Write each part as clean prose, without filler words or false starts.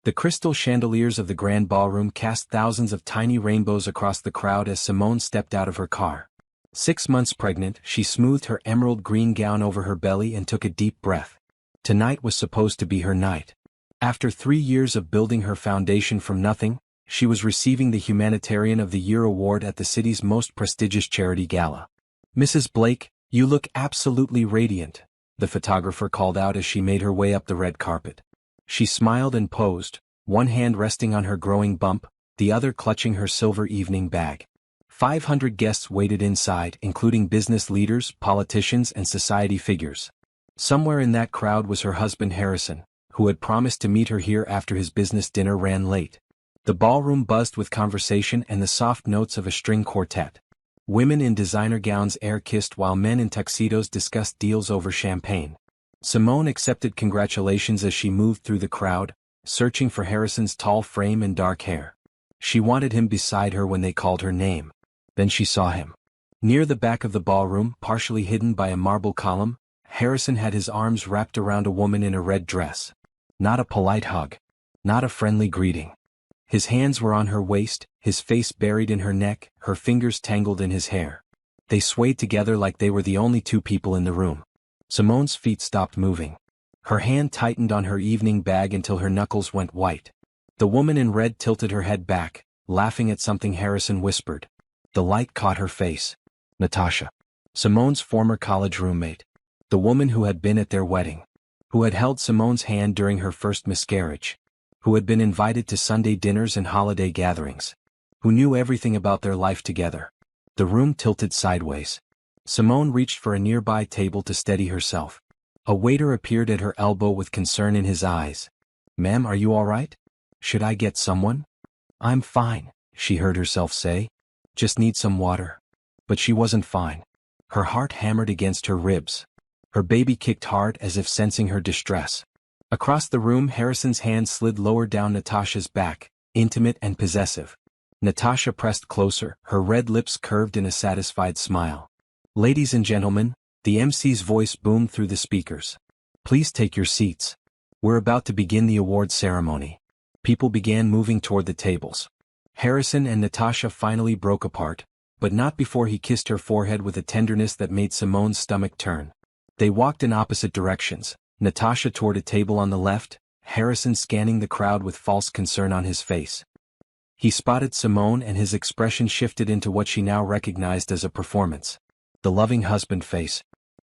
The crystal chandeliers of the grand ballroom cast thousands of tiny rainbows across the crowd as Simone stepped out of her car. 6 months pregnant, she smoothed her emerald green gown over her belly and took a deep breath. Tonight was supposed to be her night. After 3 years of building her foundation from nothing, she was receiving the Humanitarian of the Year award at the city's most prestigious charity gala. "Mrs. Blake, you look absolutely radiant," the photographer called out as she made her way up the red carpet. She smiled and posed, one hand resting on her growing bump, the other clutching her silver evening bag. 500 guests waited inside, including business leaders, politicians, and society figures. Somewhere in that crowd was her husband Harrison, who had promised to meet her here after his business dinner ran late. The ballroom buzzed with conversation and the soft notes of a string quartet. Women in designer gowns air-kissed while men in tuxedos discussed deals over champagne. Simone accepted congratulations as she moved through the crowd, searching for Harrison's tall frame and dark hair. She wanted him beside her when they called her name. Then she saw him. Near the back of the ballroom, partially hidden by a marble column, Harrison had his arms wrapped around a woman in a red dress. Not a polite hug. Not a friendly greeting. His hands were on her waist, his face buried in her neck, her fingers tangled in his hair. They swayed together like they were the only two people in the room. Simone's feet stopped moving. Her hand tightened on her evening bag until her knuckles went white. The woman in red tilted her head back, laughing at something Harrison whispered. The light caught her face. Natasha. Simone's former college roommate. The woman who had been at their wedding. Who had held Simone's hand during her first miscarriage. Who had been invited to Sunday dinners and holiday gatherings. Who knew everything about their life together. The room tilted sideways. Simone reached for a nearby table to steady herself. A waiter appeared at her elbow with concern in his eyes. "Ma'am, are you all right? Should I get someone?" "I'm fine," she heard herself say. "Just need some water." But she wasn't fine. Her heart hammered against her ribs. Her baby kicked hard as if sensing her distress. Across the room, Harrison's hand slid lower down Natasha's back, intimate and possessive. Natasha pressed closer, her red lips curved in a satisfied smile. "Ladies and gentlemen," the MC's voice boomed through the speakers. "Please take your seats. We're about to begin the award ceremony." People began moving toward the tables. Harrison and Natasha finally broke apart, but not before he kissed her forehead with a tenderness that made Simone's stomach turn. They walked in opposite directions, Natasha toward a table on the left, Harrison scanning the crowd with false concern on his face. He spotted Simone and his expression shifted into what she now recognized as a performance. The loving husband face.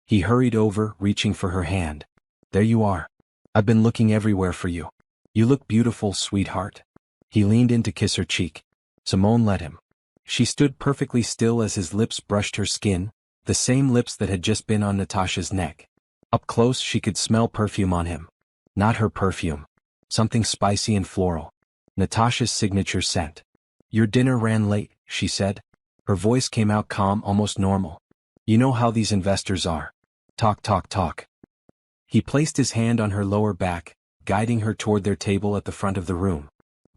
He hurried over, reaching for her hand. "There you are. I've been looking everywhere for you. You look beautiful, sweetheart." He leaned in to kiss her cheek. Simone let him. She stood perfectly still as his lips brushed her skin, the same lips that had just been on Natasha's neck. Up close she could smell perfume on him. Not her perfume. Something spicy and floral. Natasha's signature scent. "Your dinner ran late," she said. Her voice came out calm, almost normal. "You know how these investors are. Talk, talk, talk." He placed his hand on her lower back, guiding her toward their table at the front of the room.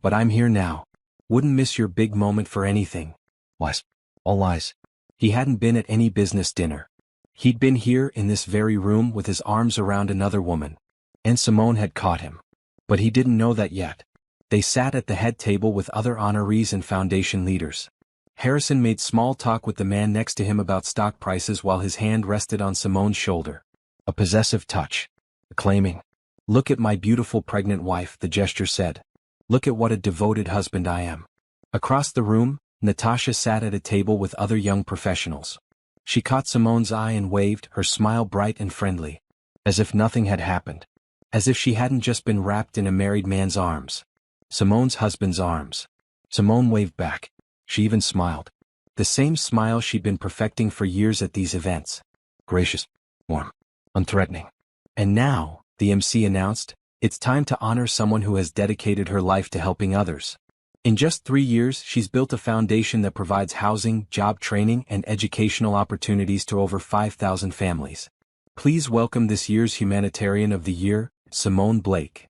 "But I'm here now. Wouldn't miss your big moment for anything." Lies. All lies. He hadn't been at any business dinner. He'd been here in this very room with his arms around another woman. And Simone had caught him. But he didn't know that yet. They sat at the head table with other honorees and foundation leaders. Harrison made small talk with the man next to him about stock prices while his hand rested on Simone's shoulder. A possessive touch. Acclaiming. "Look at my beautiful pregnant wife," the gesture said. "Look at what a devoted husband I am." Across the room, Natasha sat at a table with other young professionals. She caught Simone's eye and waved, her smile bright and friendly. As if nothing had happened. As if she hadn't just been wrapped in a married man's arms. Simone's husband's arms. Simone waved back. She even smiled. The same smile she'd been perfecting for years at these events. Gracious. Warm. Unthreatening. "And now," the MC announced, "it's time to honor someone who has dedicated her life to helping others. In just 3 years, she's built a foundation that provides housing, job training, and educational opportunities to over 5,000 families. Please welcome this year's Humanitarian of the Year, Simone Blake."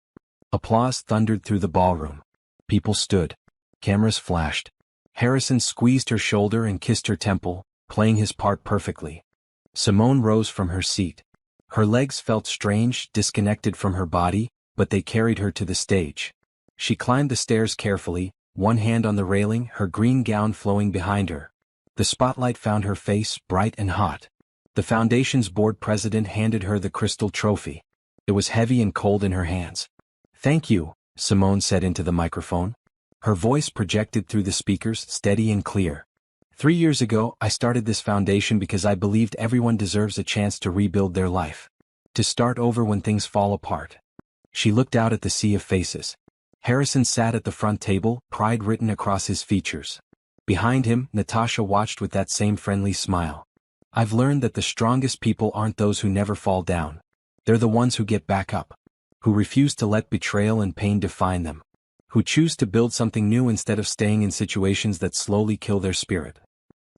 Applause thundered through the ballroom. People stood. Cameras flashed. Harrison squeezed her shoulder and kissed her temple, playing his part perfectly. Simone rose from her seat. Her legs felt strange, disconnected from her body, but they carried her to the stage. She climbed the stairs carefully, one hand on the railing, her green gown flowing behind her. The spotlight found her face, bright and hot. The foundation's board president handed her the crystal trophy. It was heavy and cold in her hands. "Thank you," Simone said into the microphone. Her voice projected through the speakers, steady and clear. "3 years ago, I started this foundation because I believed everyone deserves a chance to rebuild their life. To start over when things fall apart." She looked out at the sea of faces. Harrison sat at the front table, pride written across his features. Behind him, Natasha watched with that same friendly smile. "I've learned that the strongest people aren't those who never fall down. They're the ones who get back up. Who refuse to let betrayal and pain define them. Who choose to build something new instead of staying in situations that slowly kill their spirit."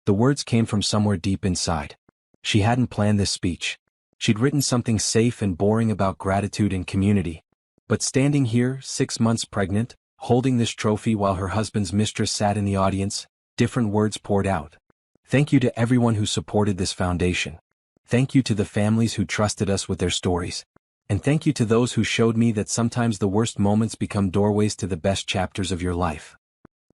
The words came from somewhere deep inside. She hadn't planned this speech. She'd written something safe and boring about gratitude and community. But standing here, 6 months pregnant, holding this trophy while her husband's mistress sat in the audience, different words poured out. "Thank you to everyone who supported this foundation. Thank you to the families who trusted us with their stories. And thank you to those who showed me that sometimes the worst moments become doorways to the best chapters of your life."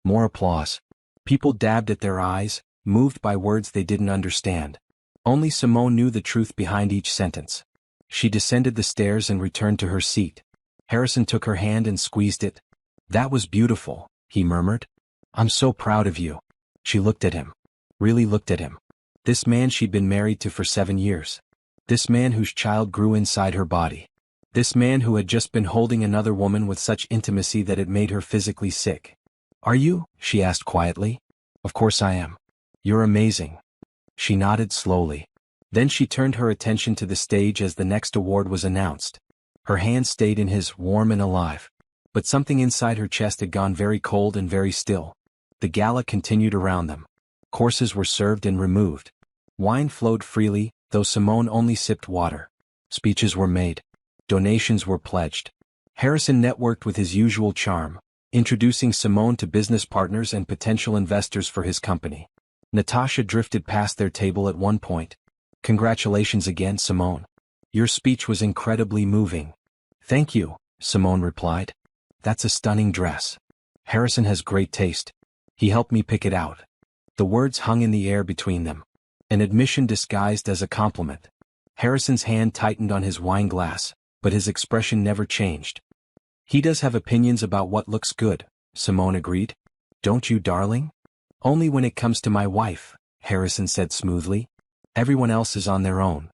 More applause. People dabbed at their eyes, moved by words they didn't understand. Only Simone knew the truth behind each sentence. She descended the stairs and returned to her seat. Harrison took her hand and squeezed it. "That was beautiful," he murmured. "I'm so proud of you." She looked at him. Really looked at him. This man she'd been married to for 7 years. This man whose child grew inside her body. This man who had just been holding another woman with such intimacy that it made her physically sick. "Are you?" she asked quietly. "Of course I am. You're amazing." She nodded slowly. Then she turned her attention to the stage as the next award was announced. Her hand stayed in his, warm and alive. But something inside her chest had gone very cold and very still. The gala continued around them. Courses were served and removed. Wine flowed freely, though Simone only sipped water. Speeches were made. Donations were pledged. Harrison networked with his usual charm, introducing Simone to business partners and potential investors for his company. Natasha drifted past their table at one point. "Congratulations again, Simone. Your speech was incredibly moving." "Thank you," Simone replied. "That's a stunning dress. Harrison has great taste. He helped me pick it out." The words hung in the air between them. An admission disguised as a compliment. Harrison's hand tightened on his wine glass, but his expression never changed. "He does have opinions about what looks good," Simone agreed. "Don't you, darling?" "Only when it comes to my wife," Harrison said smoothly. "Everyone else is on their own."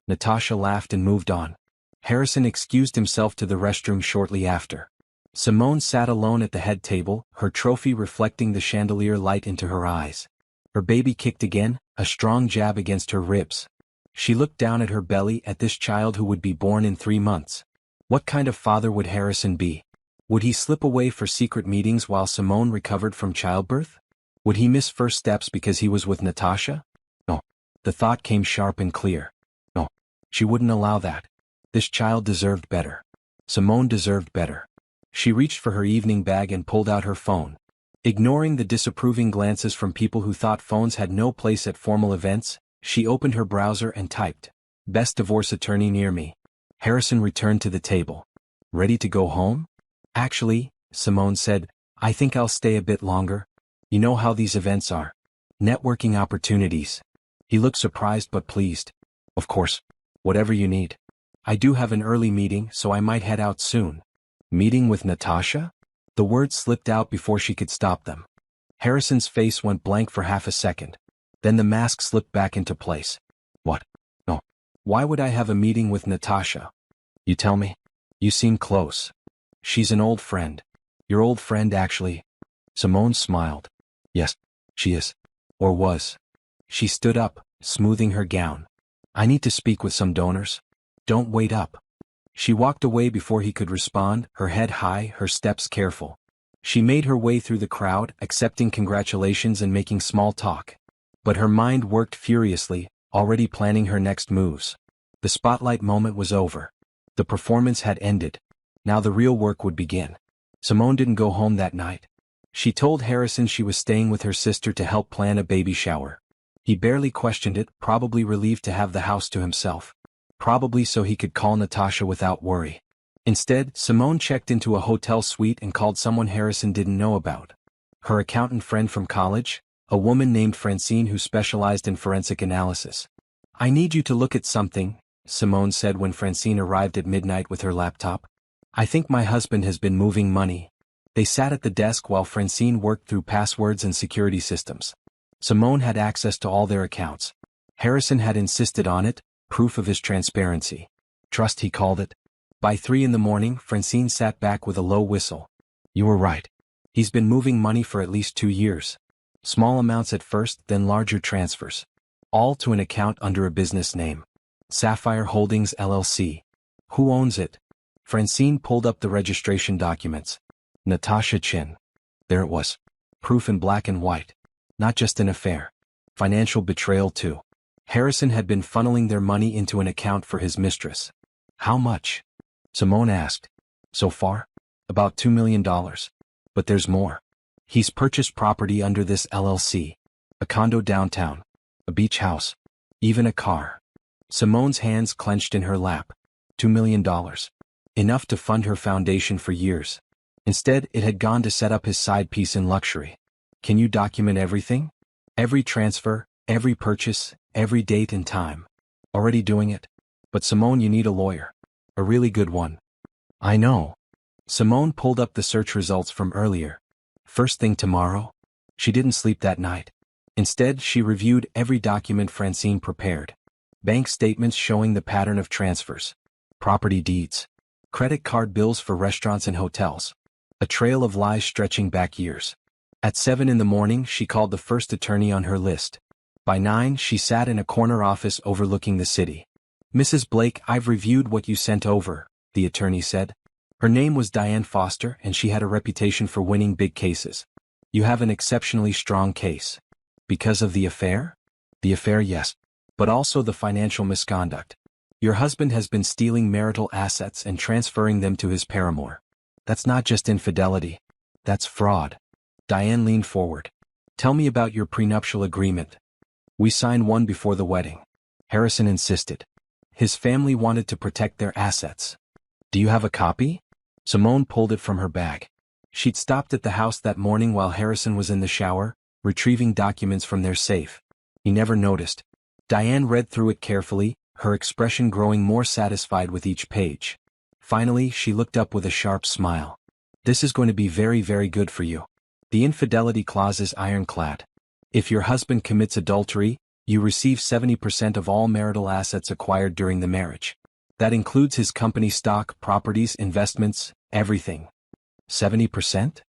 Natasha laughed and moved on. Harrison excused himself to the restroom shortly after. Simone sat alone at the head table, her trophy reflecting the chandelier light into her eyes. Her baby kicked again, a strong jab against her ribs. She looked down at her belly at this child who would be born in 3 months. What kind of father would Harrison be? Would he slip away for secret meetings while Simone recovered from childbirth? Would he miss first steps because he was with Natasha? No. The thought came sharp and clear. No. She wouldn't allow that. This child deserved better. Simone deserved better. She reached for her evening bag and pulled out her phone. Ignoring the disapproving glances from people who thought phones had no place at formal events, she opened her browser and typed, "Best divorce attorney near me." Harrison returned to the table. "Ready to go home?" "Actually," Simone said, "I think I'll stay a bit longer. You know how these events are. Networking opportunities." He looked surprised but pleased. "Of course. Whatever you need. I do have an early meeting, so I might head out soon." "Meeting with Natasha?" The words slipped out before she could stop them. Harrison's face went blank for half a second. Then the mask slipped back into place. "What? No. Why would I have a meeting with Natasha?" "You tell me. You seem close." "She's an old friend." "Your old friend actually?" Simone smiled. "Yes, she is. Or was." She stood up, smoothing her gown. "I need to speak with some donors. Don't wait up." She walked away before he could respond, her head high, her steps careful. She made her way through the crowd, accepting congratulations and making small talk. But her mind worked furiously, already planning her next moves. The spotlight moment was over. The performance had ended. Now the real work would begin. Simone didn't go home that night. She told Harrison she was staying with her sister to help plan a baby shower. He barely questioned it, probably relieved to have the house to himself. Probably so he could call Natasha without worry. Instead, Simone checked into a hotel suite and called someone Harrison didn't know about. Her accountant friend from college, a woman named Francine who specialized in forensic analysis. "I need you to look at something," Simone said when Francine arrived at midnight with her laptop. "I think my husband has been moving money." They sat at the desk while Francine worked through passwords and security systems. Simone had access to all their accounts. Harrison had insisted on it, proof of his transparency. Trust, he called it. By 3 in the morning, Francine sat back with a low whistle. "You were right. He's been moving money for at least 2 years. Small amounts at first, then larger transfers. All to an account under a business name. Sapphire Holdings LLC. Who owns it?" Francine pulled up the registration documents. Natasha Chin. There it was. Proof in black and white. Not just an affair. Financial betrayal too. Harrison had been funneling their money into an account for his mistress. "How much?" Simone asked. "So far? About $2 million. But there's more. He's purchased property under this LLC. A condo downtown. A beach house. Even a car." Simone's hands clenched in her lap. $2 million. Enough to fund her foundation for years. Instead, it had gone to set up his side piece in luxury. "Can you document everything? Every transfer, every purchase, every date and time?" "Already doing it. But Simone, you need a lawyer. A really good one." "I know." Simone pulled up the search results from earlier. First thing tomorrow? She didn't sleep that night. Instead, she reviewed every document Francine prepared. Bank statements showing the pattern of transfers. Property deeds. Credit card bills for restaurants and hotels. A trail of lies stretching back years. At 7 in the morning, she called the first attorney on her list. By 9, she sat in a corner office overlooking the city. "Mrs. Blake, I've reviewed what you sent over," the attorney said. Her name was Diane Foster and she had a reputation for winning big cases. "You have an exceptionally strong case." "Because of the affair?" "The affair, yes. But also the financial misconduct. Your husband has been stealing marital assets and transferring them to his paramour. That's not just infidelity. That's fraud." Diane leaned forward. "Tell me about your prenuptial agreement." "We signed one before the wedding." Harrison insisted. "His family wanted to protect their assets." "Do you have a copy?" Simone pulled it from her bag. She'd stopped at the house that morning while Harrison was in the shower, retrieving documents from their safe. He never noticed. Diane read through it carefully, her expression growing more satisfied with each page. Finally, she looked up with a sharp smile. "This is going to be very, very good for you. The infidelity clause is ironclad. If your husband commits adultery, you receive 70% of all marital assets acquired during the marriage. That includes his company stock, properties, investments, everything." 70%?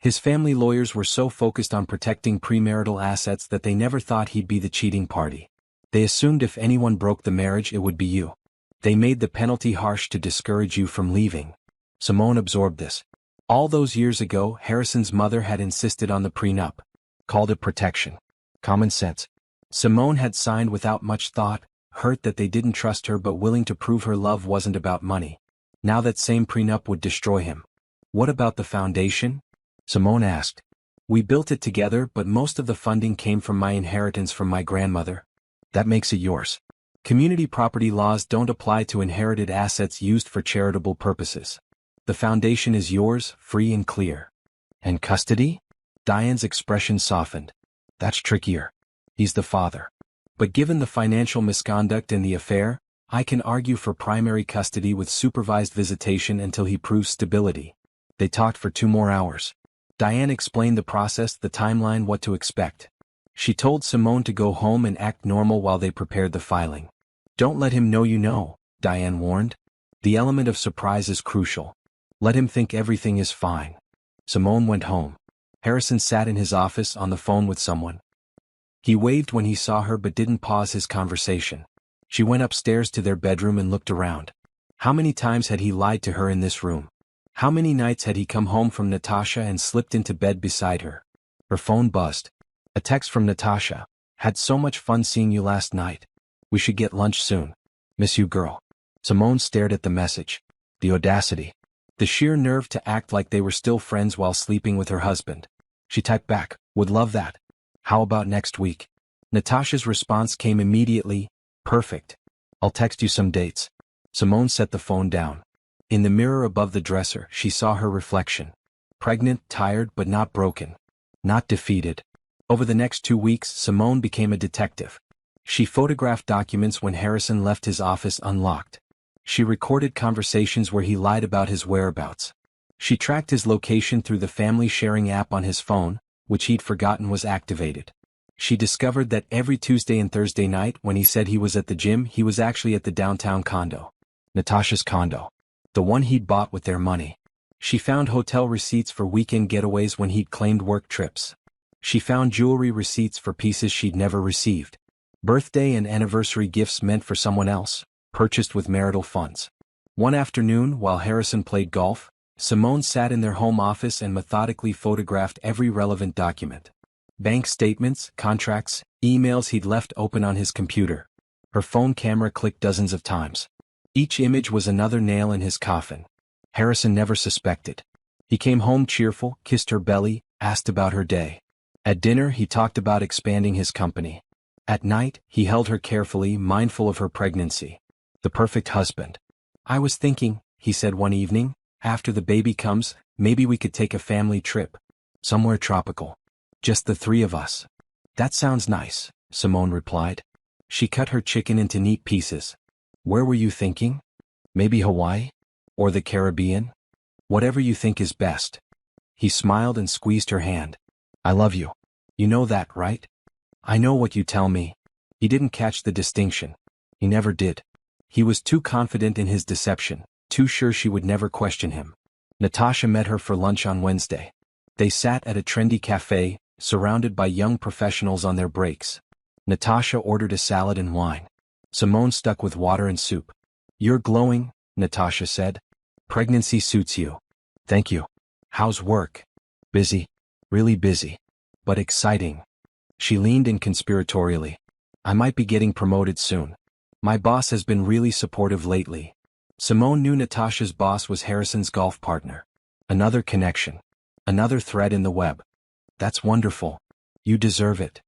His family lawyers were so focused on protecting premarital assets that they never thought he'd be the cheating party. They assumed if anyone broke the marriage it would be you. They made the penalty harsh to discourage you from leaving. Simone absorbed this. All those years ago, Harrison's mother had insisted on the prenup. Called it protection. Common sense. Simone had signed without much thought, hurt that they didn't trust her but willing to prove her love wasn't about money. Now that same prenup would destroy him. "What about the foundation?" Simone asked. "We built it together but most of the funding came from my inheritance from my grandmother." "That makes it yours. Community property laws don't apply to inherited assets used for charitable purposes. The foundation is yours, free and clear." "And custody?" Diane's expression softened. "That's trickier. He's the father. But given the financial misconduct in the affair, I can argue for primary custody with supervised visitation until he proves stability." They talked for 2 more hours. Diane explained the process, the timeline, what to expect. She told Simone to go home and act normal while they prepared the filing. "Don't let him know you know," Diane warned. "The element of surprise is crucial. Let him think everything is fine." Simone went home. Harrison sat in his office on the phone with someone. He waved when he saw her but didn't pause his conversation. She went upstairs to their bedroom and looked around. How many times had he lied to her in this room? How many nights had he come home from Natasha and slipped into bed beside her? Her phone buzzed. A text from Natasha. "Had so much fun seeing you last night. We should get lunch soon. Miss you, girl." Simone stared at the message. The audacity. The sheer nerve to act like they were still friends while sleeping with her husband. She typed back, "Would love that. How about next week?" Natasha's response came immediately, "Perfect. I'll text you some dates." Simone set the phone down. In the mirror above the dresser, she saw her reflection. Pregnant, tired, but not broken. Not defeated. Over the next 2 weeks, Simone became a detective. She photographed documents when Harrison left his office unlocked. She recorded conversations where he lied about his whereabouts. She tracked his location through the family sharing app on his phone, which he'd forgotten was activated. She discovered that every Tuesday and Thursday night when he said he was at the gym, he was actually at the downtown condo. Natasha's condo. The one he'd bought with their money. She found hotel receipts for weekend getaways when he'd claimed work trips. She found jewelry receipts for pieces she'd never received. Birthday and anniversary gifts meant for someone else, purchased with marital funds. One afternoon, while Harrison played golf, Simone sat in their home office and methodically photographed every relevant document. Bank statements, contracts, emails he'd left open on his computer. Her phone camera clicked dozens of times. Each image was another nail in his coffin. Harrison never suspected. He came home cheerful, kissed her belly, asked about her day. At dinner, he talked about expanding his company. At night, he held her carefully, mindful of her pregnancy. The perfect husband. "I was thinking," he said one evening, "after the baby comes, maybe we could take a family trip. Somewhere tropical. Just the three of us." "That sounds nice," Simone replied. She cut her chicken into neat pieces. "Where were you thinking? Maybe Hawaii? Or the Caribbean? Whatever you think is best." He smiled and squeezed her hand. "I love you. You know that, right?" "I know what you tell me." He didn't catch the distinction. He never did. He was too confident in his deception, too sure she would never question him. Natasha met her for lunch on Wednesday. They sat at a trendy cafe, surrounded by young professionals on their breaks. Natasha ordered a salad and wine. Simone stuck with water and soup. "You're glowing," Natasha said. "Pregnancy suits you." "Thank you. How's work?" "Busy. Really busy. But exciting." She leaned in conspiratorially. "I might be getting promoted soon. My boss has been really supportive lately." Simone knew Natasha's boss was Harrison's golf partner. Another connection. Another thread in the web. "That's wonderful. You deserve it.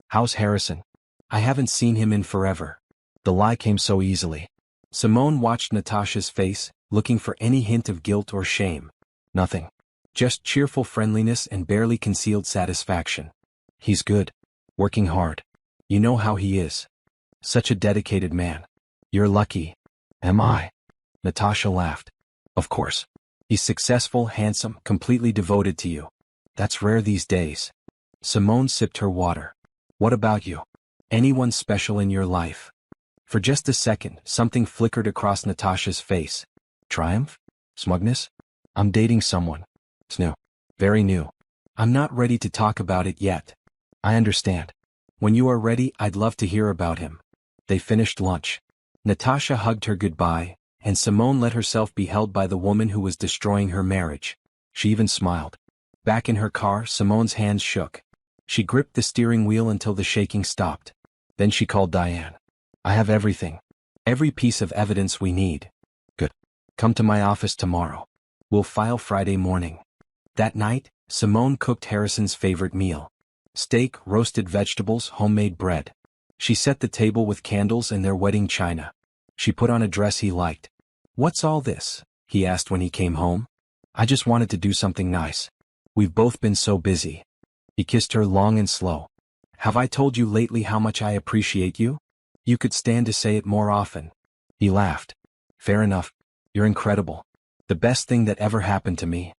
How's Harrison?" "I haven't seen him in forever." The lie came so easily. Simone watched Natasha's face, looking for any hint of guilt or shame. Nothing. Just cheerful friendliness and barely concealed satisfaction. "He's good. Working hard. You know how he is. Such a dedicated man. You're lucky." "Am I?" Natasha laughed. "Of course. He's successful, handsome, completely devoted to you. That's rare these days." Simone sipped her water. "What about you? Anyone special in your life?" For just a second, something flickered across Natasha's face. Triumph? Smugness? "I'm dating someone. It's new. Very new. I'm not ready to talk about it yet." "I understand. When you are ready, I'd love to hear about him." They finished lunch. Natasha hugged her goodbye, and Simone let herself be held by the woman who was destroying her marriage. She even smiled. Back in her car, Simone's hands shook. She gripped the steering wheel until the shaking stopped. Then she called Diane. "I have everything. Every piece of evidence we need." "Good. Come to my office tomorrow. We'll file Friday morning." That night, Simone cooked Harrison's favorite meal. Steak, roasted vegetables, homemade bread. She set the table with candles and their wedding china. She put on a dress he liked. "What's all this?" he asked when he came home. "I just wanted to do something nice. We've both been so busy." He kissed her long and slow. "Have I told you lately how much I appreciate you? You could stand to say it more often." He laughed. "Fair enough. You're incredible. The best thing that ever happened to me."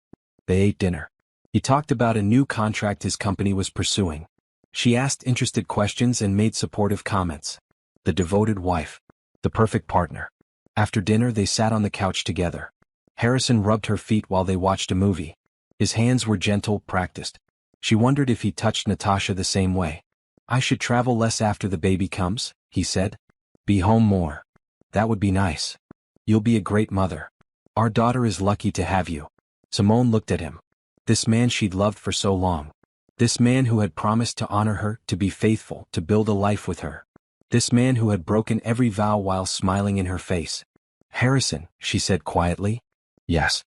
They ate dinner. He talked about a new contract his company was pursuing. She asked interested questions and made supportive comments. The devoted wife. The perfect partner. After dinner, they sat on the couch together. Harrison rubbed her feet while they watched a movie. His hands were gentle, practiced. She wondered if he touched Natasha the same way. "I should travel less after the baby comes," he said. "Be home more." "That would be nice. You'll be a great mother. Our daughter is lucky to have you." Simone looked at him. This man she'd loved for so long. This man who had promised to honor her, to be faithful, to build a life with her. This man who had broken every vow while smiling in her face. "Harrison," she said quietly. "Yes."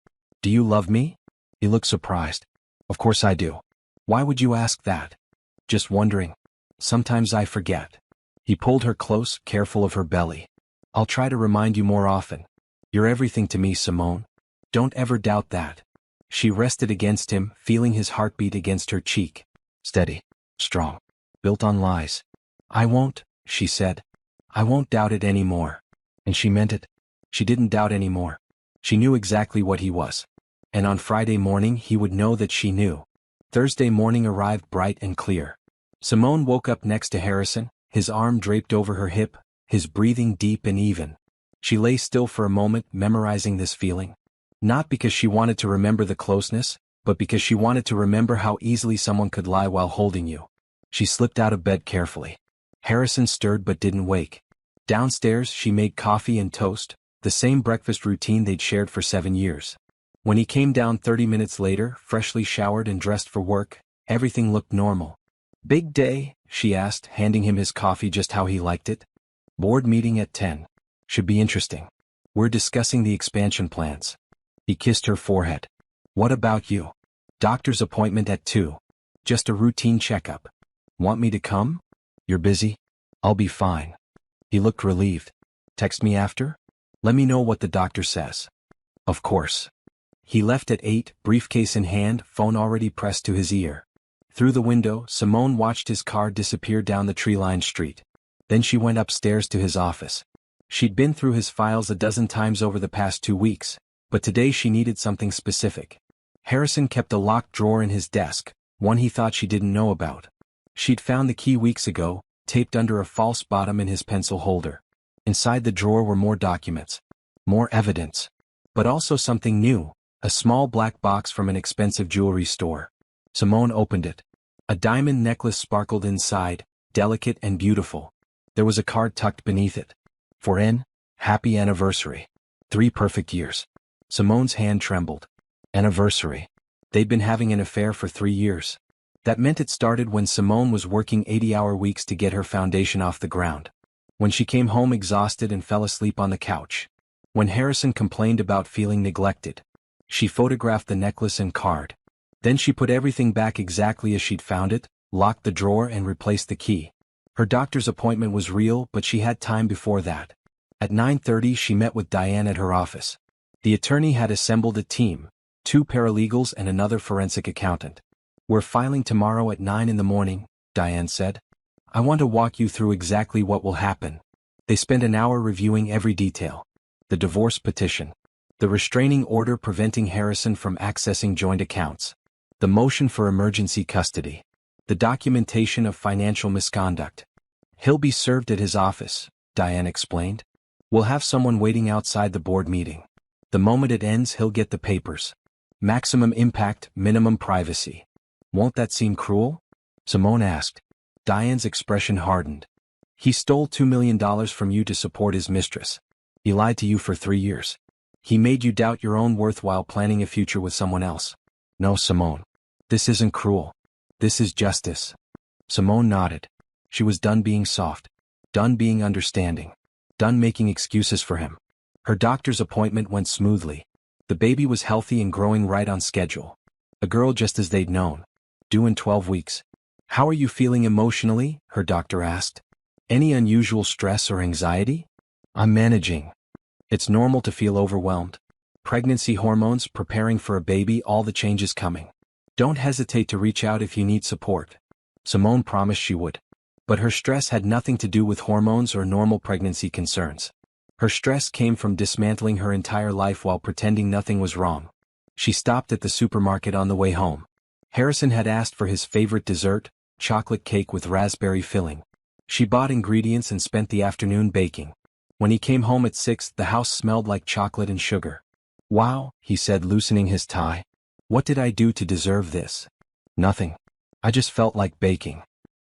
"Do you love me?" He looked surprised. "Of course I do. Why would you ask that?" "Just wondering. Sometimes I forget." He pulled her close, careful of her belly. "I'll try to remind you more often. You're everything to me, Simone. Don't ever doubt that. She rested against him, feeling his heartbeat against her cheek. Steady. Strong. Built on lies. I won't, she said. I won't doubt it anymore. And she meant it. She didn't doubt anymore. She knew exactly what he was. And on Friday morning he would know that she knew. Thursday morning arrived bright and clear. Simone woke up next to Harrison, his arm draped over her hip, his breathing deep and even. She lay still for a moment, memorizing this feeling. Not because she wanted to remember the closeness, but because she wanted to remember how easily someone could lie while holding you. She slipped out of bed carefully. Harrison stirred but didn't wake. Downstairs she made coffee and toast, the same breakfast routine they'd shared for 7 years. When he came down 30 minutes later, freshly showered and dressed for work, everything looked normal. Big day, she asked, handing him his coffee just how he liked it. Board meeting at 10. Should be interesting. We're discussing the expansion plans. He kissed her forehead. What about you? Doctor's appointment at 2. Just a routine checkup. Want me to come? You're busy? I'll be fine. He looked relieved. Text me after? Let me know what the doctor says. Of course. He left at 8, briefcase in hand, phone already pressed to his ear. Through the window, Simone watched his car disappear down the tree-lined street. Then she went upstairs to his office. She'd been through his files a dozen times over the past 2 weeks, but today she needed something specific. Harrison kept a locked drawer in his desk, one he thought she didn't know about. She'd found the key weeks ago, taped under a false bottom in his pencil holder. Inside the drawer were more documents. More evidence. But also something new. A small black box from an expensive jewelry store. Simone opened it. A diamond necklace sparkled inside, delicate and beautiful. There was a card tucked beneath it. For N, happy anniversary. 3 perfect years. Simone's hand trembled. Anniversary. They'd been having an affair for 3 years. That meant it started when Simone was working 80-hour weeks to get her foundation off the ground. When she came home exhausted and fell asleep on the couch. When Harrison complained about feeling neglected. She photographed the necklace and card. Then she put everything back exactly as she'd found it, locked the drawer and replaced the key. Her doctor's appointment was real, but she had time before that. At 9:30 she met with Diane at her office. The attorney had assembled a team, 2 paralegals and another forensic accountant. We're filing tomorrow at 9 in the morning, Diane said. I want to walk you through exactly what will happen. They spent an hour reviewing every detail. The divorce petition. The restraining order preventing Harrison from accessing joint accounts. The motion for emergency custody. The documentation of financial misconduct. He'll be served at his office, Diane explained. We'll have someone waiting outside the board meeting. The moment it ends he'll get the papers. Maximum impact, minimum privacy. Won't that seem cruel? Simone asked. Diane's expression hardened. He stole $2 million from you to support his mistress. He lied to you for 3 years. He made you doubt your own worth while planning a future with someone else. No, Simone. This isn't cruel. This is justice. Simone nodded. She was done being soft. Done being understanding. Done making excuses for him. Her doctor's appointment went smoothly. The baby was healthy and growing right on schedule. A girl just as they'd known. Due in 12 weeks. How are you feeling emotionally? Her doctor asked. Any unusual stress or anxiety? I'm managing. It's normal to feel overwhelmed. Pregnancy hormones, preparing for a baby, all the changes coming. Don't hesitate to reach out if you need support. Simone promised she would. But her stress had nothing to do with hormones or normal pregnancy concerns. Her stress came from dismantling her entire life while pretending nothing was wrong. She stopped at the supermarket on the way home. Harrison had asked for his favorite dessert, chocolate cake with raspberry filling. She bought ingredients and spent the afternoon baking. When he came home at 6, the house smelled like chocolate and sugar. Wow, he said, loosening his tie. What did I do to deserve this? Nothing. I just felt like baking.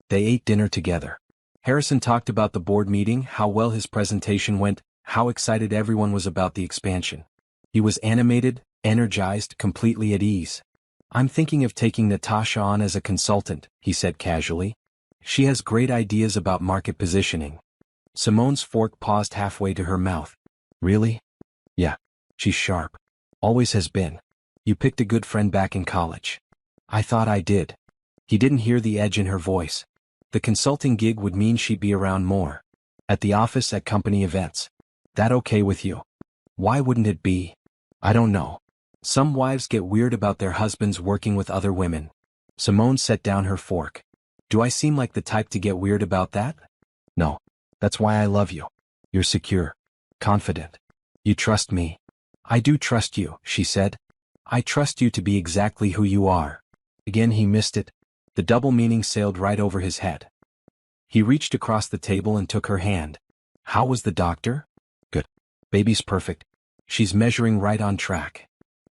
They ate dinner together. Harrison talked about the board meeting, how well his presentation went, how excited everyone was about the expansion. He was animated, energized, completely at ease. I'm thinking of taking Natasha on as a consultant, he said casually. She has great ideas about market positioning. Simone's fork paused halfway to her mouth. Really? Yeah. She's sharp. Always has been. You picked a good friend back in college. I thought I did. He didn't hear the edge in her voice. The consulting gig would mean she'd be around more. At the office, at company events. That okay with you? Why wouldn't it be? I don't know. Some wives get weird about their husbands working with other women. Simone set down her fork. Do I seem like the type to get weird about that? No. That's why I love you. You're secure. Confident. You trust me. I do trust you, she said. I trust you to be exactly who you are. Again he missed it. The double meaning sailed right over his head. He reached across the table and took her hand. How was the doctor? Good. Baby's perfect. She's measuring right on track.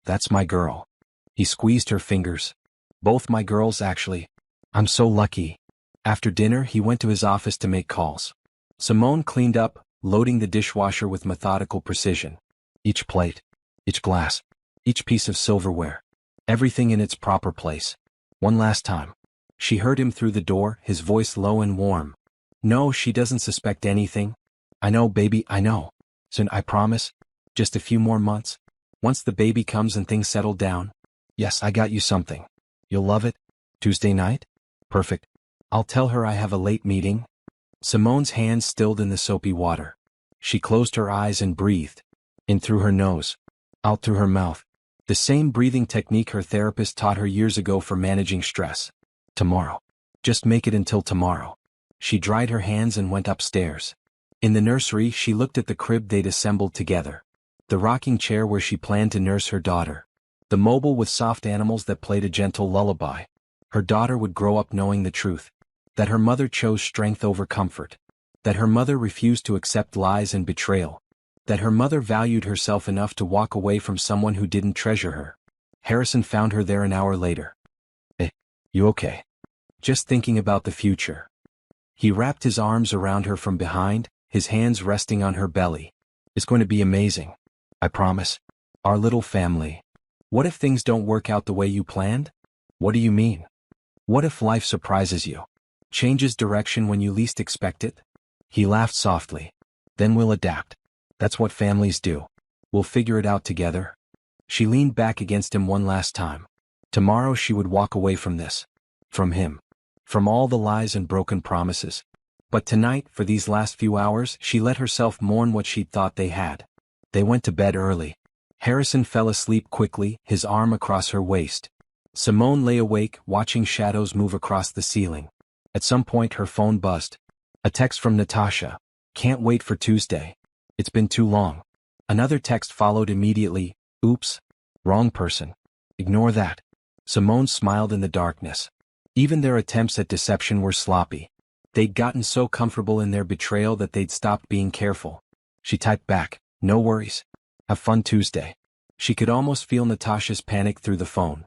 That's my girl. He squeezed her fingers. Both my girls, actually. I'm so lucky. After dinner, he went to his office to make calls. Simone cleaned up, loading the dishwasher with methodical precision. Each plate, each glass, each piece of silverware. Everything in its proper place. One last time. She heard him through the door, his voice low and warm. No, she doesn't suspect anything. I know, baby, I know. Soon, I promise. Just a few more months. Once the baby comes and things settle down. Yes, I got you something. You'll love it. Tuesday night? Perfect. I'll tell her I have a late meeting. Simone's hands stilled in the soapy water. She closed her eyes and breathed. In through her nose. Out through her mouth. The same breathing technique her therapist taught her years ago for managing stress. Tomorrow. Just make it until tomorrow. She dried her hands and went upstairs. In the nursery, she looked at the crib they'd assembled together. The rocking chair where she planned to nurse her daughter. The mobile with soft animals that played a gentle lullaby. Her daughter would grow up knowing the truth. That her mother chose strength over comfort. That her mother refused to accept lies and betrayal. That her mother valued herself enough to walk away from someone who didn't treasure her. Harrison found her there an hour later. Hey, you okay? Just thinking about the future. He wrapped his arms around her from behind, his hands resting on her belly. It's going to be amazing. I promise. Our little family. What if things don't work out the way you planned? What do you mean? What if life surprises you? Changes direction when you least expect it? He laughed softly. Then we'll adapt. That's what families do. We'll figure it out together. She leaned back against him one last time. Tomorrow she would walk away from this. From him. From all the lies and broken promises. But tonight, for these last few hours, she let herself mourn what she'd thought they had. They went to bed early. Harrison fell asleep quickly, his arm across her waist. Simone lay awake, watching shadows move across the ceiling. At some point her phone buzzed. A text from Natasha. Can't wait for Tuesday. It's been too long. Another text followed immediately. Oops. Wrong person. Ignore that. Simone smiled in the darkness. Even their attempts at deception were sloppy. They'd gotten so comfortable in their betrayal that they'd stopped being careful. She typed back, no worries. Have fun Tuesday. She could almost feel Natasha's panic through the phone.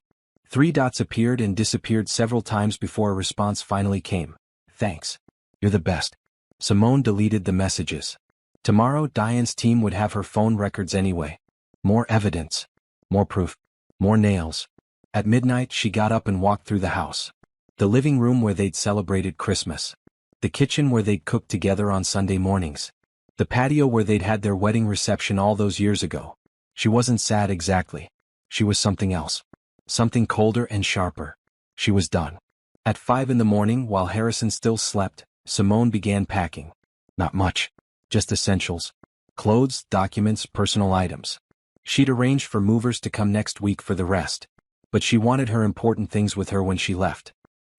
3 dots appeared and disappeared several times before a response finally came. Thanks. You're the best. Simone deleted the messages. Tomorrow Diane's team would have her phone records anyway. More evidence. More proof. More nails. At midnight she got up and walked through the house. The living room where they'd celebrated Christmas. The kitchen where they'd cooked together on Sunday mornings. The patio where they'd had their wedding reception all those years ago. She wasn't sad exactly. She was something else. Something colder and sharper. She was done. At 5 in the morning, while Harrison still slept, Simone began packing. Not much. Just essentials. Clothes, documents, personal items. She'd arranged for movers to come next week for the rest. But she wanted her important things with her when she left.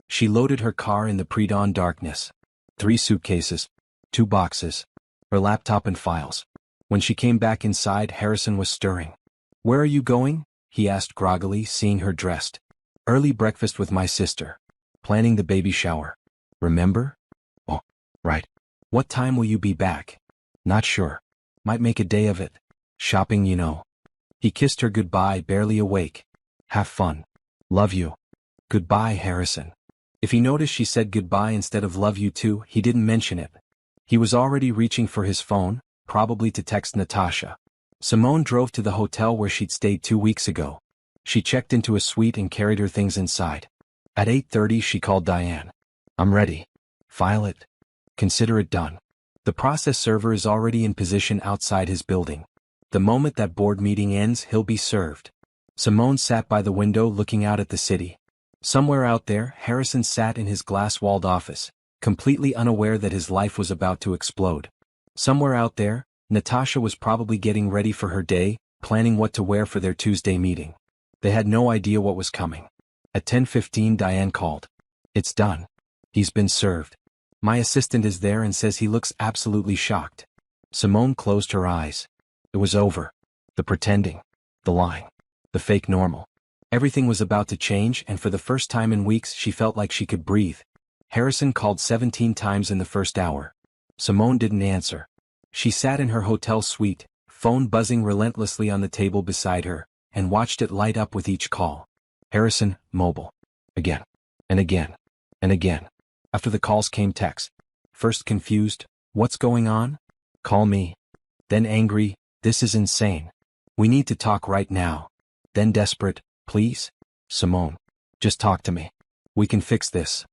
She loaded her car in the pre-dawn darkness. 3 suitcases. 2 boxes. Her laptop and files. When she came back inside, Harrison was stirring. Where are you going? He asked groggily, seeing her dressed. Early breakfast with my sister. Planning the baby shower. Remember? Oh, right. What time will you be back? Not sure. Might make a day of it. Shopping, you know. He kissed her goodbye, barely awake. Have fun. Love you. Goodbye, Harrison. If he noticed she said goodbye instead of love you too, he didn't mention it. He was already reaching for his phone, probably to text Natasha. Simone drove to the hotel where she'd stayed 2 weeks ago. She checked into a suite and carried her things inside. At 8:30 she called Diane. I'm ready. File it. Consider it done. The process server is already in position outside his building. The moment that board meeting ends, he'll be served. Simone sat by the window looking out at the city. Somewhere out there, Harrison sat in his glass-walled office, completely unaware that his life was about to explode. Somewhere out there, Natasha was probably getting ready for her day, planning what to wear for their Tuesday meeting. They had no idea what was coming. At 10:15 Diane called. "It's done. He's been served. My assistant is there and says he looks absolutely shocked." Simone closed her eyes. It was over. The pretending. The lying. The fake normal. Everything was about to change, and for the first time in weeks she felt like she could breathe. Harrison called 17 times in the first hour. Simone didn't answer. She sat in her hotel suite, phone buzzing relentlessly on the table beside her, and watched it light up with each call. Harrison, mobile. Again. And again. And again. After the calls came texts. First confused, "What's going on?" "Call me." Then angry, "This is insane. We need to talk right now." Then desperate, "Please? Simone. Just talk to me. We can fix this."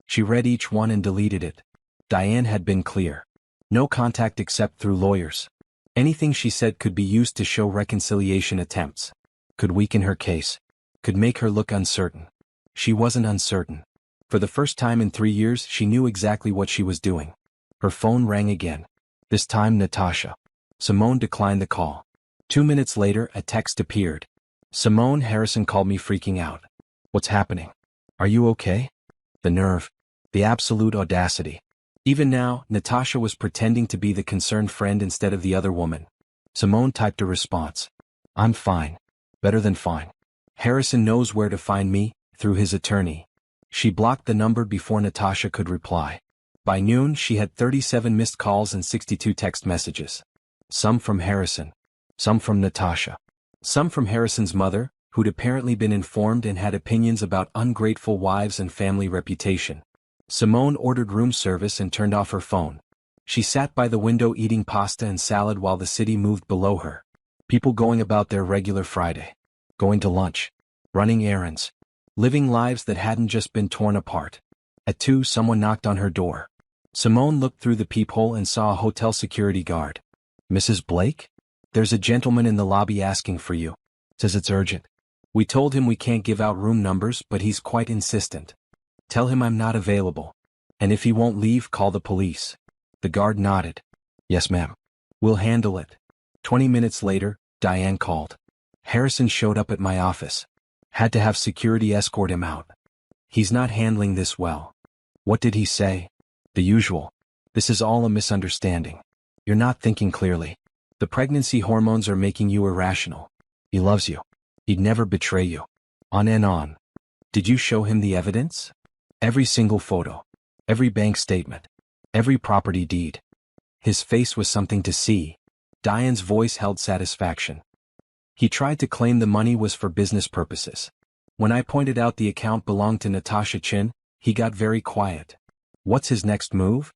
She read each one and deleted it. Diane had been clear. No contact except through lawyers. Anything she said could be used to show reconciliation attempts. Could weaken her case. Could make her look uncertain. She wasn't uncertain. For the first time in 3 years she knew exactly what she was doing. Her phone rang again. This time Natasha. Simone declined the call. 2 minutes later a text appeared. "Simone, Harrison called me freaking out. What's happening? Are you okay?" The nerve. The absolute audacity. Even now, Natasha was pretending to be the concerned friend instead of the other woman. Simone typed a response. "I'm fine. Better than fine. Harrison knows where to find me, through his attorney." She blocked the number before Natasha could reply. By noon she had 37 missed calls and 62 text messages. Some from Harrison. Some from Natasha. Some from Harrison's mother, who'd apparently been informed and had opinions about ungrateful wives and family reputation. Simone ordered room service and turned off her phone. She sat by the window eating pasta and salad while the city moved below her. People going about their regular Friday. Going to lunch. Running errands. Living lives that hadn't just been torn apart. At 2 someone knocked on her door. Simone looked through the peephole and saw a hotel security guard. "Mrs. Blake? There's a gentleman in the lobby asking for you. Says it's urgent. We told him we can't give out room numbers, but he's quite insistent. Tell him I'm not available. And if he won't leave, call the police." The guard nodded. "Yes, ma'am. We'll handle it." 20 minutes later, Diane called. "Harrison showed up at my office. Had to have security escort him out. He's not handling this well." "What did he say?" "The usual. This is all a misunderstanding. You're not thinking clearly. The pregnancy hormones are making you irrational. He loves you. He'd never betray you." On and on. "Did you show him the evidence?" "Every single photo. Every bank statement. Every property deed." His face was something to see. Diane's voice held satisfaction. "He tried to claim the money was for business purposes. When I pointed out the account belonged to Natasha Chin, he got very quiet." "What's his next move?"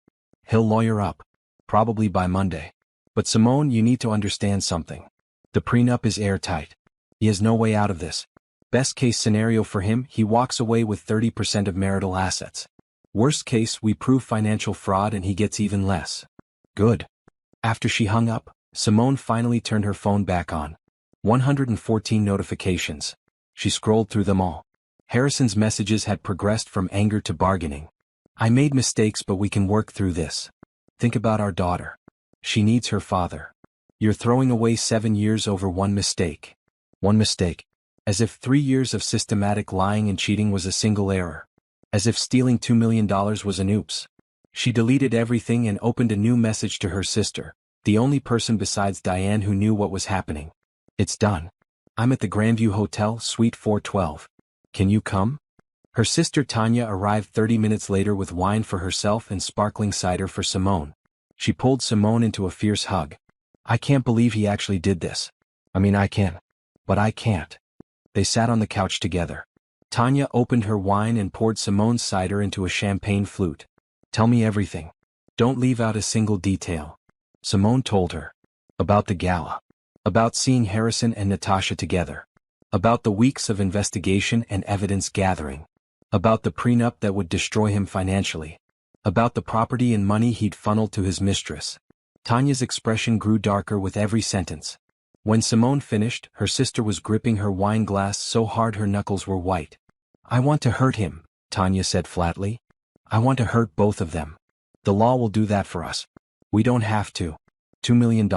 "He'll lawyer up. Probably by Monday. But Simone, you need to understand something. The prenup is airtight. He has no way out of this. Best case scenario for him, he walks away with 30% of marital assets. Worst case, we prove financial fraud and he gets even less." "Good." After she hung up, Simone finally turned her phone back on. 114 notifications. She scrolled through them all. Harrison's messages had progressed from anger to bargaining. "I made mistakes, but we can work through this. Think about our daughter. She needs her father. You're throwing away 7 years over one mistake." One mistake. As if 3 years of systematic lying and cheating was a single error. As if stealing $2 million was an oops. She deleted everything and opened a new message to her sister, the only person besides Diane who knew what was happening. "It's done. I'm at the Grandview Hotel, Suite 412. Can you come?" Her sister Tanya arrived 30 minutes later with wine for herself and sparkling cider for Simone. She pulled Simone into a fierce hug. "I can't believe he actually did this. I mean, I can. But I can't." They sat on the couch together. Tanya opened her wine and poured Simone's cider into a champagne flute. "Tell me everything. Don't leave out a single detail." Simone told her. About the gala. About seeing Harrison and Natasha together. About the weeks of investigation and evidence gathering. About the prenup that would destroy him financially. About the property and money he'd funneled to his mistress. Tanya's expression grew darker with every sentence. When Simone finished, her sister was gripping her wine glass so hard her knuckles were white. "I want to hurt him," Tanya said flatly. "I want to hurt both of them. The law will do that for us. We don't have to. $2 million.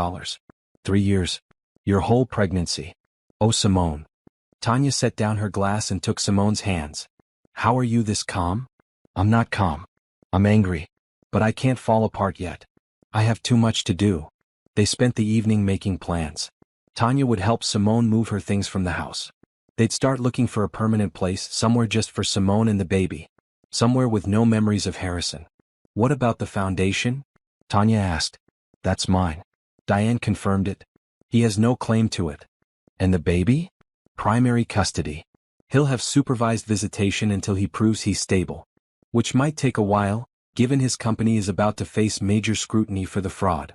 3 years. Your whole pregnancy. Oh, Simone. Tanya set down her glass and took Simone's hands. How are you this calm? I'm not calm. I'm angry. But I can't fall apart yet. I have too much to do. They spent the evening making plans. Tanya would help Simone move her things from the house. They'd start looking for a permanent place, somewhere just for Simone and the baby. Somewhere with no memories of Harrison. What about the foundation? Tanya asked. That's mine. Diane confirmed it. He has no claim to it. And the baby? Primary custody. He'll have supervised visitation until he proves he's stable. Which might take a while, given his company is about to face major scrutiny for the fraud.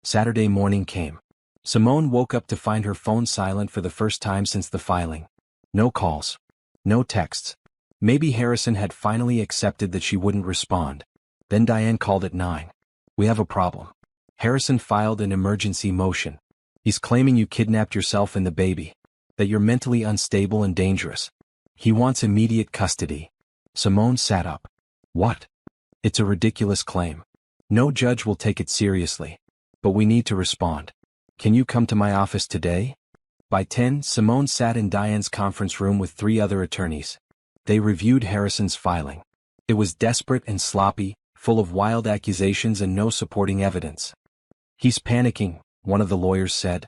Saturday morning came. Simone woke up to find her phone silent for the first time since the filing. No calls. No texts. Maybe Harrison had finally accepted that she wouldn't respond. Then Diane called at 9. We have a problem. Harrison filed an emergency motion. He's claiming you kidnapped yourself and the baby. That you're mentally unstable and dangerous. He wants immediate custody. Simone sat up. What? It's a ridiculous claim. No judge will take it seriously. But we need to respond. Can you come to my office today? By 10, Simone sat in Diane's conference room with 3 other attorneys. They reviewed Harrison's filing. It was desperate and sloppy, full of wild accusations and no supporting evidence. He's panicking, one of the lawyers said.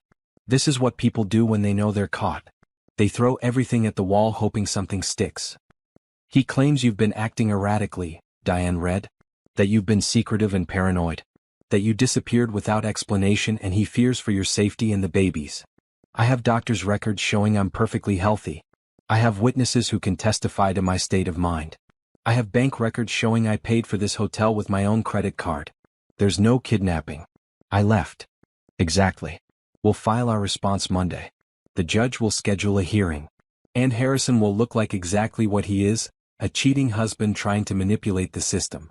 This is what people do when they know they're caught. They throw everything at the wall hoping something sticks. He claims you've been acting erratically, Diane read. That you've been secretive and paranoid. That you disappeared without explanation and he fears for your safety and the baby's. I have doctor's records showing I'm perfectly healthy. I have witnesses who can testify to my state of mind. I have bank records showing I paid for this hotel with my own credit card. There's no kidnapping. I left. Exactly. We'll file our response Monday. The judge will schedule a hearing. And Harrison will look like exactly what he is, a cheating husband trying to manipulate the system.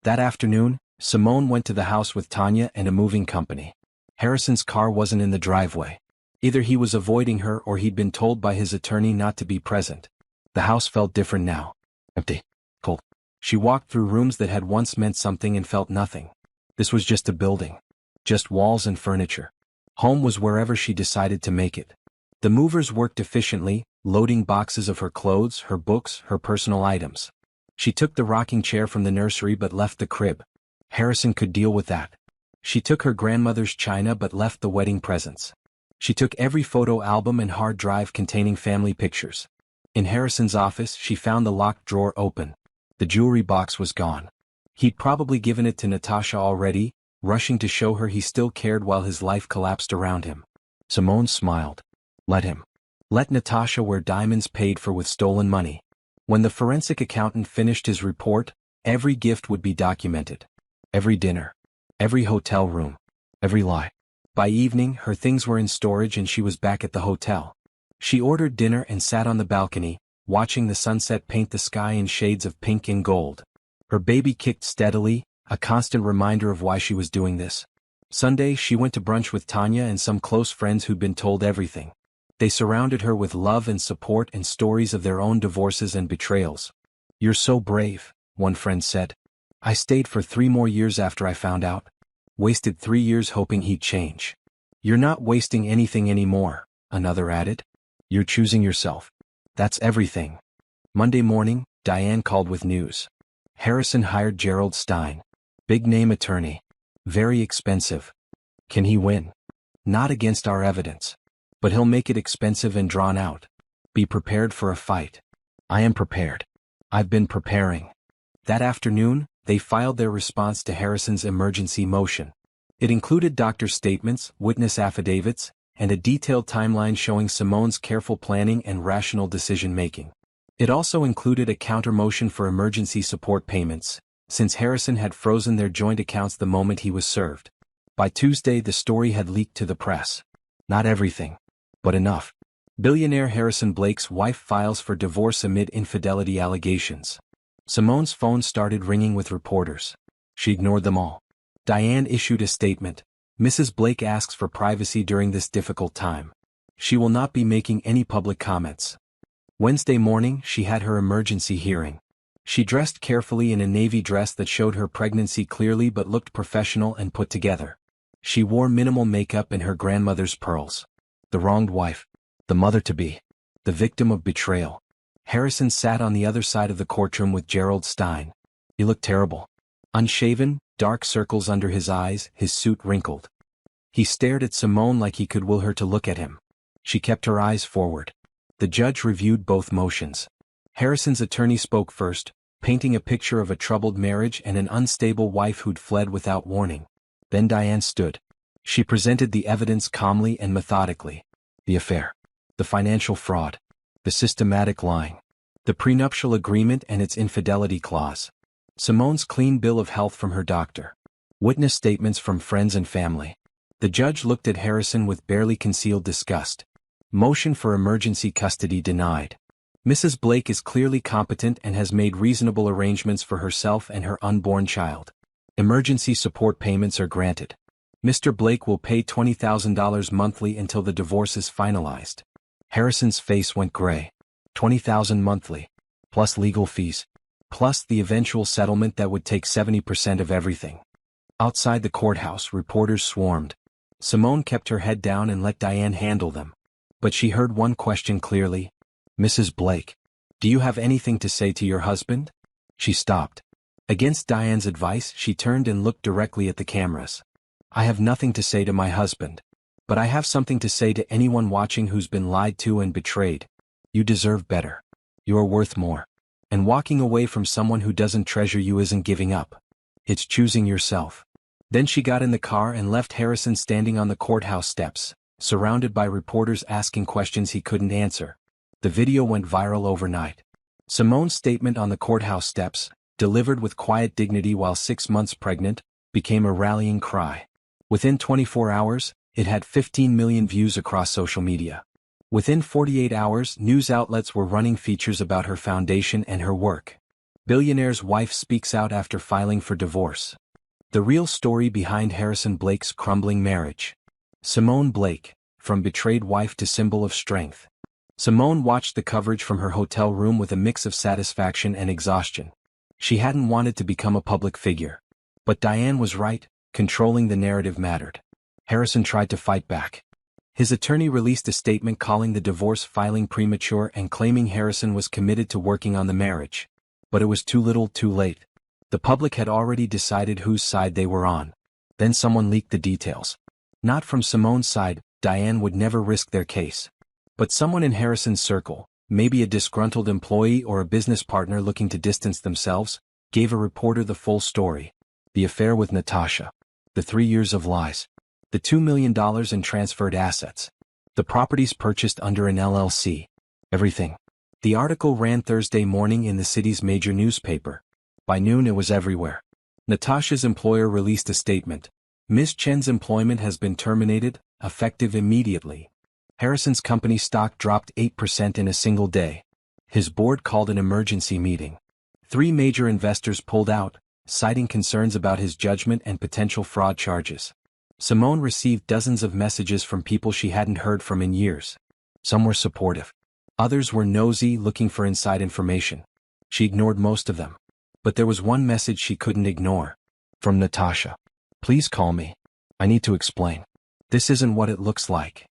That afternoon, Simone went to the house with Tanya and a moving company. Harrison's car wasn't in the driveway. Either he was avoiding her or he'd been told by his attorney not to be present. The house felt different now. Empty. Cold. She walked through rooms that had once meant something and felt nothing. This was just a building. Just walls and furniture. Home was wherever she decided to make it. The movers worked efficiently, loading boxes of her clothes, her books, her personal items. She took the rocking chair from the nursery but left the crib. Harrison could deal with that. She took her grandmother's china but left the wedding presents. She took every photo album and hard drive containing family pictures. In Harrison's office, she found the locked drawer open. The jewelry box was gone. He'd probably given it to Natasha already, rushing to show her he still cared while his life collapsed around him. Simone smiled. Let him. Let Natasha wear diamonds paid for with stolen money. When the forensic accountant finished his report, every gift would be documented. Every dinner. Every hotel room. Every lie. By evening, her things were in storage and she was back at the hotel. She ordered dinner and sat on the balcony, watching the sunset paint the sky in shades of pink and gold. Her baby kicked steadily, a constant reminder of why she was doing this. Sunday, she went to brunch with Tanya and some close friends who'd been told everything. They surrounded her with love and support and stories of their own divorces and betrayals. You're so brave, one friend said. I stayed for 3 more years after I found out. Wasted 3 years hoping he'd change. You're not wasting anything anymore, another added. You're choosing yourself. That's everything. Monday morning, Diane called with news. Harrison hired Gerald Stein. Big-name attorney. Very expensive. Can he win? Not against our evidence. But he'll make it expensive and drawn out. Be prepared for a fight. I am prepared. I've been preparing. That afternoon, they filed their response to Harrison's emergency motion. It included doctor statements, witness affidavits, and a detailed timeline showing Simone's careful planning and rational decision-making. It also included a counter-motion for emergency support payments, since Harrison had frozen their joint accounts the moment he was served. By Tuesday, the story had leaked to the press. Not everything, but enough. Billionaire Harrison Blake's wife files for divorce amid infidelity allegations. Simone's phone started ringing with reporters. She ignored them all. Diane issued a statement. Mrs. Blake asks for privacy during this difficult time. She will not be making any public comments. Wednesday morning, she had her emergency hearing. She dressed carefully in a navy dress that showed her pregnancy clearly but looked professional and put together. She wore minimal makeup and her grandmother's pearls. The wronged wife. The mother-to-be. The victim of betrayal. Harrison sat on the other side of the courtroom with Gerald Stein. He looked terrible. Unshaven, dark circles under his eyes, his suit wrinkled. He stared at Simone like he could will her to look at him. She kept her eyes forward. The judge reviewed both motions. Harrison's attorney spoke first, painting a picture of a troubled marriage and an unstable wife who'd fled without warning. Then Diane stood. She presented the evidence calmly and methodically. The affair. The financial fraud. The systematic lying. The prenuptial agreement and its infidelity clause. Simone's clean bill of health from her doctor. Witness statements from friends and family. The judge looked at Harrison with barely concealed disgust. Motion for emergency custody denied. Mrs. Blake is clearly competent and has made reasonable arrangements for herself and her unborn child. Emergency support payments are granted. Mr. Blake will pay $20,000 monthly until the divorce is finalized. Harrison's face went gray. $20,000 monthly. Plus legal fees. Plus the eventual settlement that would take 70% of everything. Outside the courthouse, reporters swarmed. Simone kept her head down and let Diane handle them. But she heard one question clearly. Mrs. Blake, do you have anything to say to your husband? She stopped. Against Diane's advice, she turned and looked directly at the cameras. I have nothing to say to my husband. But I have something to say to anyone watching who's been lied to and betrayed. You deserve better. You are worth more. And walking away from someone who doesn't treasure you isn't giving up. It's choosing yourself. Then she got in the car and left Harrison standing on the courthouse steps, surrounded by reporters asking questions he couldn't answer. The video went viral overnight. Simone's statement on the courthouse steps, delivered with quiet dignity while 6 months pregnant, became a rallying cry. Within 24 hours, it had 15 million views across social media. Within 48 hours, news outlets were running features about her foundation and her work. Billionaire's wife speaks out after filing for divorce. The real story behind Harrison Blake's crumbling marriage. Simone Blake, from betrayed wife to symbol of strength. Simone watched the coverage from her hotel room with a mix of satisfaction and exhaustion. She hadn't wanted to become a public figure. But Diane was right, controlling the narrative mattered. Harrison tried to fight back. His attorney released a statement calling the divorce filing premature and claiming Harrison was committed to working on the marriage. But it was too little too late. The public had already decided whose side they were on. Then someone leaked the details. Not from Simone's side, Diane would never risk their case. But someone in Harrison's circle, maybe a disgruntled employee or a business partner looking to distance themselves, gave a reporter the full story. The affair with Natasha. The 3 years of lies. The $2 million in transferred assets. The properties purchased under an LLC. Everything. The article ran Thursday morning in the city's major newspaper. By noon it was everywhere. Natasha's employer released a statement. Ms. Chen's employment has been terminated, effective immediately. Harrison's company stock dropped 8% in a single day. His board called an emergency meeting. 3 major investors pulled out, citing concerns about his judgment and potential fraud charges. Simone received dozens of messages from people she hadn't heard from in years. Some were supportive. Others were nosy, looking for inside information. She ignored most of them. But there was one message she couldn't ignore. From Natasha. Please call me. I need to explain. This isn't what it looks like.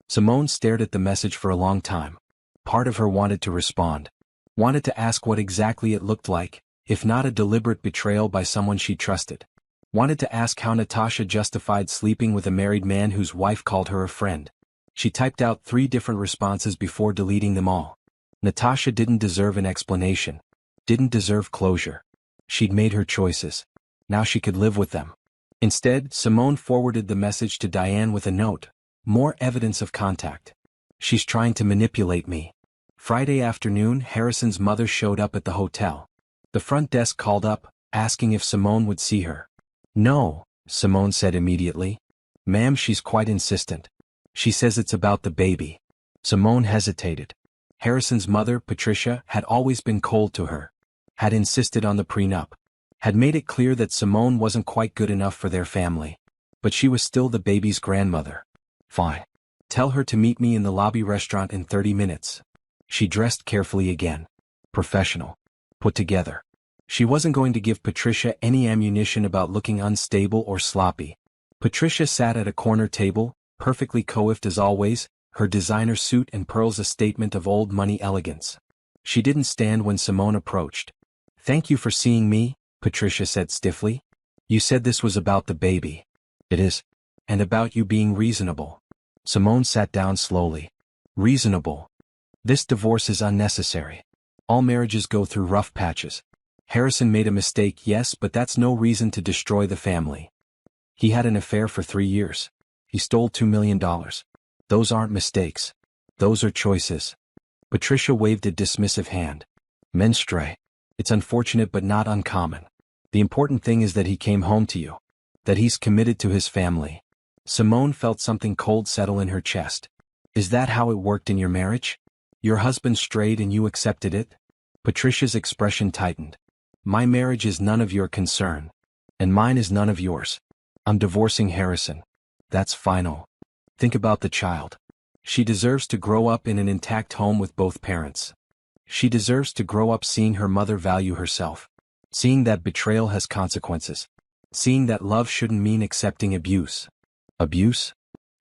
Simone stared at the message for a long time. Part of her wanted to respond. Wanted to ask what exactly it looked like, if not a deliberate betrayal by someone she trusted. Wanted to ask how Natasha justified sleeping with a married man whose wife called her a friend. She typed out 3 different responses before deleting them all. Natasha didn't deserve an explanation. Didn't deserve closure. She'd made her choices. Now she could live with them. Instead, Simone forwarded the message to Diane with a note. More evidence of contact. She's trying to manipulate me. Friday afternoon, Harrison's mother showed up at the hotel. The front desk called up, asking if Simone would see her. No, Simone said immediately. Ma'am, she's quite insistent. She says it's about the baby. Simone hesitated. Harrison's mother, Patricia, had always been cold to her. Had insisted on the prenup. Had made it clear that Simone wasn't quite good enough for their family. But she was still the baby's grandmother. Fine. Tell her to meet me in the lobby restaurant in 30 minutes. She dressed carefully again. Professional. Put together. She wasn't going to give Patricia any ammunition about looking unstable or sloppy. Patricia sat at a corner table, perfectly coiffed as always, her designer suit and pearls a statement of old money elegance. She didn't stand when Simone approached. "Thank you for seeing me," Patricia said stiffly. "You said this was about the baby." "It is. And about you being reasonable." Simone sat down slowly. "Reasonable. This divorce is unnecessary. All marriages go through rough patches. Harrison made a mistake, yes, but that's no reason to destroy the family. He had an affair for 3 years. He stole $2 million. Those aren't mistakes. Those are choices." Patricia waved a dismissive hand. "Mistress. It's unfortunate but not uncommon. The important thing is that he came home to you. That he's committed to his family." Simone felt something cold settle in her chest. "Is that how it worked in your marriage? Your husband strayed and you accepted it?" Patricia's expression tightened. "My marriage is none of your concern. And mine is none of yours. I'm divorcing Harrison. That's final. Think about the child. She deserves to grow up in an intact home with both parents. She deserves to grow up seeing her mother value herself. Seeing that betrayal has consequences. Seeing that love shouldn't mean accepting abuse." "Abuse?"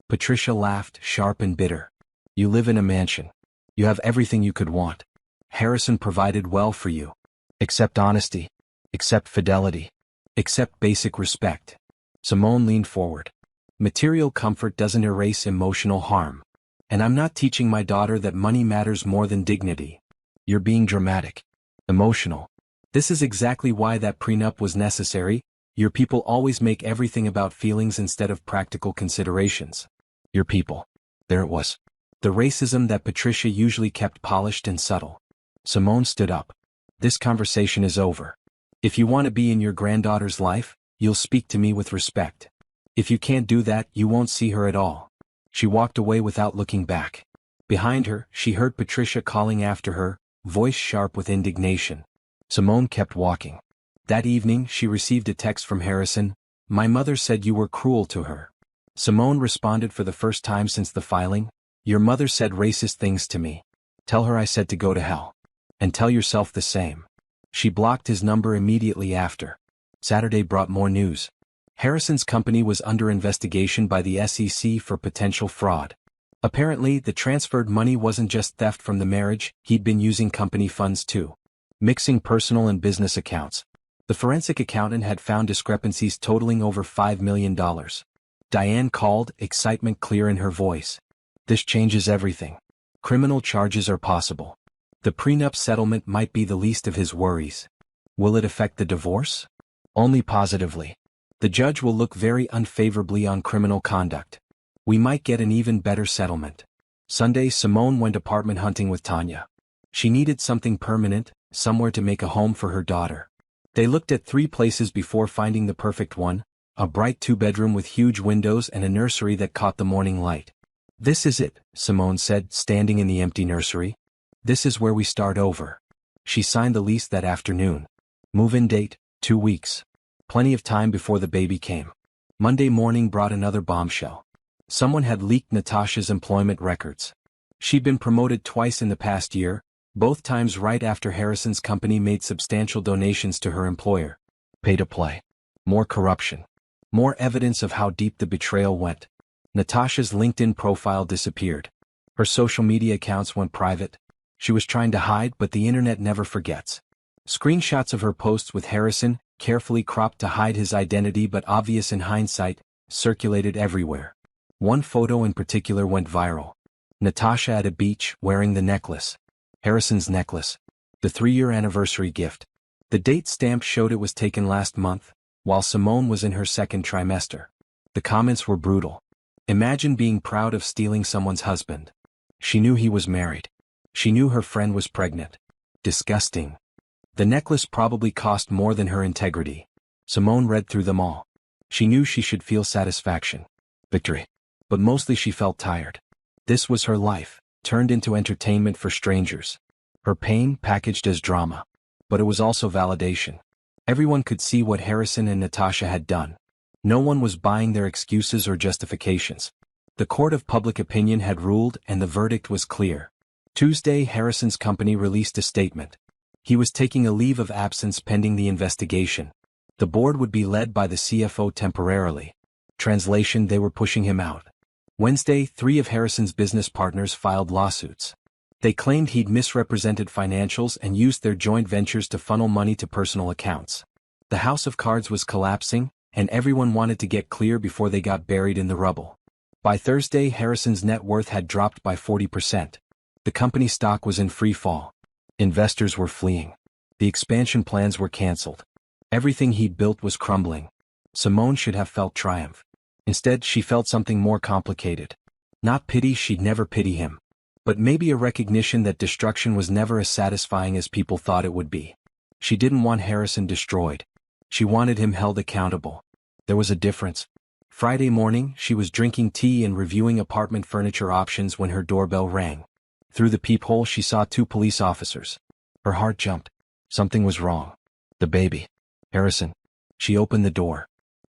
Patricia laughed, sharp and bitter. "You live in a mansion. You have everything you could want. Harrison provided well for you. Accept honesty. Accept fidelity. Accept basic respect." Simone leaned forward. "Material comfort doesn't erase emotional harm. And I'm not teaching my daughter that money matters more than dignity. You're being dramatic. Emotional. This is exactly why that prenup was necessary. Your people always make everything about feelings instead of practical considerations." Your people. There it was. The racism that Patricia usually kept polished and subtle. Simone stood up. "This conversation is over. If you want to be in your granddaughter's life, you'll speak to me with respect. If you can't do that, you won't see her at all." She walked away without looking back. Behind her, she heard Patricia calling after her, voice sharp with indignation. Simone kept walking. That evening, she received a text from Harrison. "My mother said you were cruel to her." Simone responded for the first time since the filing. "Your mother said racist things to me. Tell her I said to go to hell. And tell yourself the same." She blocked his number immediately after. Saturday brought more news. Harrison's company was under investigation by the SEC for potential fraud. Apparently, the transferred money wasn't just theft from the marriage, he'd been using company funds too. Mixing personal and business accounts. The forensic accountant had found discrepancies totaling over $5 million. Diane called, excitement clear in her voice. "This changes everything. Criminal charges are possible. The prenup settlement might be the least of his worries. Will it affect the divorce? Only positively. The judge will look very unfavorably on criminal conduct. We might get an even better settlement." Sunday, Simone went apartment hunting with Tanya. She needed something permanent, somewhere to make a home for her daughter. They looked at 3 places before finding the perfect one, a bright 2-bedroom with huge windows and a nursery that caught the morning light. "This is it," Simone said, standing in the empty nursery. "This is where we start over." She signed the lease that afternoon. Move-in date, 2 weeks. Plenty of time before the baby came. Monday morning brought another bombshell. Someone had leaked Natasha's employment records. She'd been promoted twice in the past year, both times right after Harrison's company made substantial donations to her employer. Pay to play. More corruption. More evidence of how deep the betrayal went. Natasha's LinkedIn profile disappeared. Her social media accounts went private. She was trying to hide, but the internet never forgets. Screenshots of her posts with Harrison, carefully cropped to hide his identity but obvious in hindsight, circulated everywhere. One photo in particular went viral. Natasha at a beach, wearing the necklace. Harrison's necklace. The 3-year anniversary gift. The date stamp showed it was taken last month, while Simone was in her 2nd trimester. The comments were brutal. Imagine being proud of stealing someone's husband. She knew he was married. She knew her friend was pregnant. Disgusting. The necklace probably cost more than her integrity. Simone read through them all. She knew she should feel satisfaction. Victory. But mostly she felt tired. This was her life, turned into entertainment for strangers. Her pain packaged as drama. But it was also validation. Everyone could see what Harrison and Natasha had done. No one was buying their excuses or justifications. The court of public opinion had ruled and the verdict was clear. Tuesday, Harrison's company released a statement. He was taking a leave of absence pending the investigation. The board would be led by the CFO temporarily. Translation: they were pushing him out. Wednesday, 3 of Harrison's business partners filed lawsuits. They claimed he'd misrepresented financials and used their joint ventures to funnel money to personal accounts. The house of cards was collapsing, and everyone wanted to get clear before they got buried in the rubble. By Thursday, Harrison's net worth had dropped by 40%. The company stock was in free fall. Investors were fleeing. The expansion plans were canceled. Everything he'd built was crumbling. Simone should have felt triumph. Instead, she felt something more complicated. Not pity, she'd never pity him. But maybe a recognition that destruction was never as satisfying as people thought it would be. She didn't want Harrison destroyed. She wanted him held accountable. There was a difference. Friday morning, she was drinking tea and reviewing apartment furniture options when her doorbell rang. Through the peephole, she saw 2 police officers. Her heart jumped. Something was wrong. The baby. Harrison. She opened the door.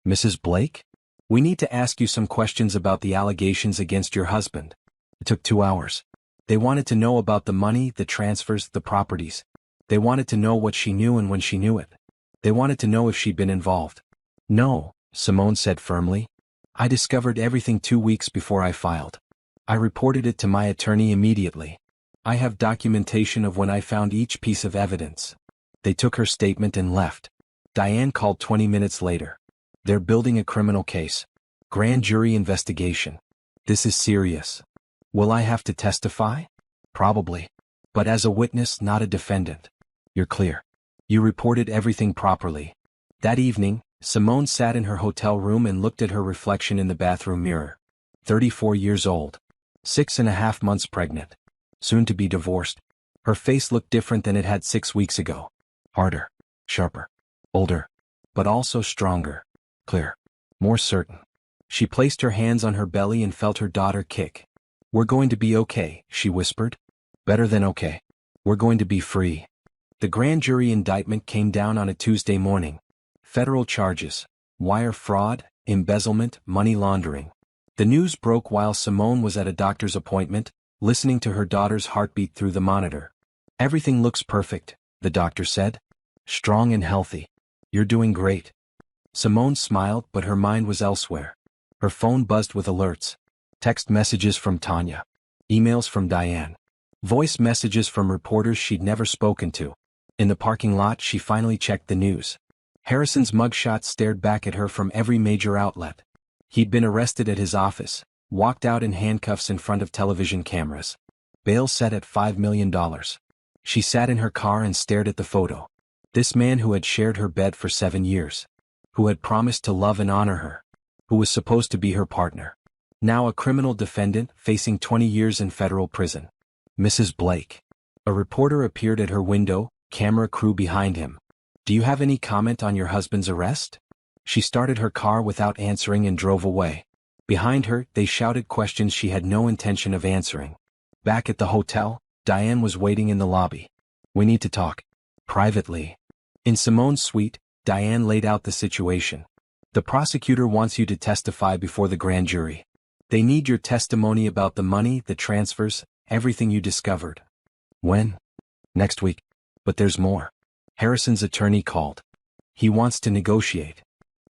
Mrs. Blake? We need to ask you some questions about the allegations against your husband. It took 2 hours. They wanted to know about the money, the transfers, the properties. They wanted to know what she knew and when she knew it. They wanted to know if she'd been involved. No, Simone said firmly. I discovered everything 2 weeks before I filed. I reported it to my attorney immediately. I have documentation of when I found each piece of evidence. They took her statement and left. Diane called 20 minutes later. They're building a criminal case. Grand jury investigation. This is serious. Will I have to testify? Probably. But as a witness, not a defendant. You're clear. You reported everything properly. That evening, Simone sat in her hotel room and looked at her reflection in the bathroom mirror. 34 years old. 6.5 months pregnant. Soon to be divorced. Her face looked different than it had 6 weeks ago. Harder. Sharper. Older. But also stronger. Clear. More certain. She placed her hands on her belly and felt her daughter kick. We're going to be okay, she whispered. Better than okay. We're going to be free. The grand jury indictment came down on a Tuesday morning. Federal charges. Wire fraud, embezzlement, money laundering. The news broke while Simone was at a doctor's appointment, listening to her daughter's heartbeat through the monitor. Everything looks perfect, the doctor said. Strong and healthy. You're doing great. Simone smiled, but her mind was elsewhere. Her phone buzzed with alerts. Text messages from Tanya. Emails from Diane. Voice messages from reporters she'd never spoken to. In the parking lot, she finally checked the news. Harrison's mugshot stared back at her from every major outlet. He'd been arrested at his office, walked out in handcuffs in front of television cameras. Bail set at $5 million. She sat in her car and stared at the photo. This man who had shared her bed for 7 years. Who had promised to love and honor her. Who was supposed to be her partner. Now a criminal defendant facing 20 years in federal prison. Mrs. Blake. A reporter appeared at her window, camera crew behind him. Do you have any comment on your husband's arrest? She started her car without answering and drove away. Behind her, they shouted questions she had no intention of answering. Back at the hotel, Diane was waiting in the lobby. We need to talk. Privately. In Simone's suite, Diane laid out the situation. The prosecutor wants you to testify before the grand jury. They need your testimony about the money, the transfers, everything you discovered. When? Next week. But there's more. Harrison's attorney called. He wants to negotiate.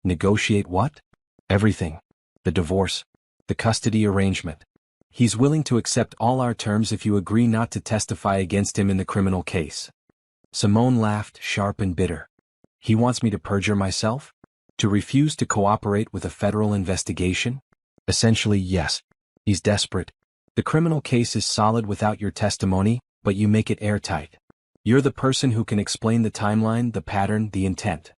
Negotiate what? Everything. The divorce. The custody arrangement. He's willing to accept all our terms if you agree not to testify against him in the criminal case. Simone laughed, sharp and bitter. He wants me to perjure myself? To refuse to cooperate with a federal investigation? Essentially, yes. He's desperate. The criminal case is solid without your testimony, but you make it airtight. You're the person who can explain the timeline, the pattern, the intent.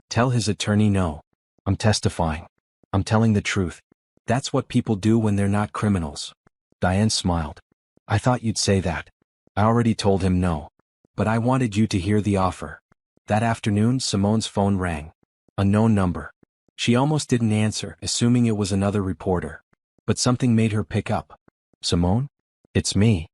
Tell his attorney no. I'm testifying. I'm telling the truth. That's what people do when they're not criminals. Diane smiled. I thought you'd say that. I already told him no. But I wanted you to hear the offer. That afternoon, Simone's phone rang. A known number. She almost didn't answer, assuming it was another reporter. But something made her pick up. Simone? It's me.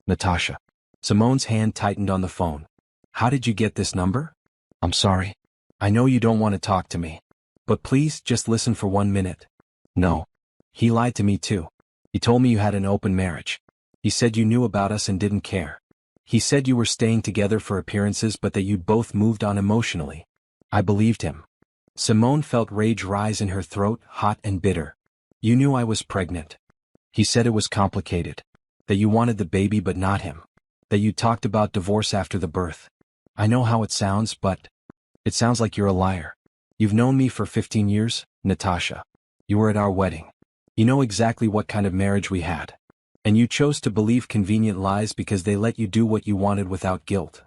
Natasha. Simone's hand tightened on the phone. How did you get this number? I'm sorry. I know you don't want to talk to me. But please, just listen for 1 minute. No. He lied to me too. He told me you had an open marriage. He said you knew about us and didn't care. He said you were staying together for appearances but that you'd both moved on emotionally. I believed him. Simone felt rage rise in her throat, hot and bitter. You knew I was pregnant. He said it was complicated. That you wanted the baby but not him. That you talked about divorce after the birth. I know how it sounds, but it sounds like you're a liar. You've known me for 15 years, Natasha. You were at our wedding. You know exactly what kind of marriage we had. And you chose to believe convenient lies because they let you do what you wanted without guilt.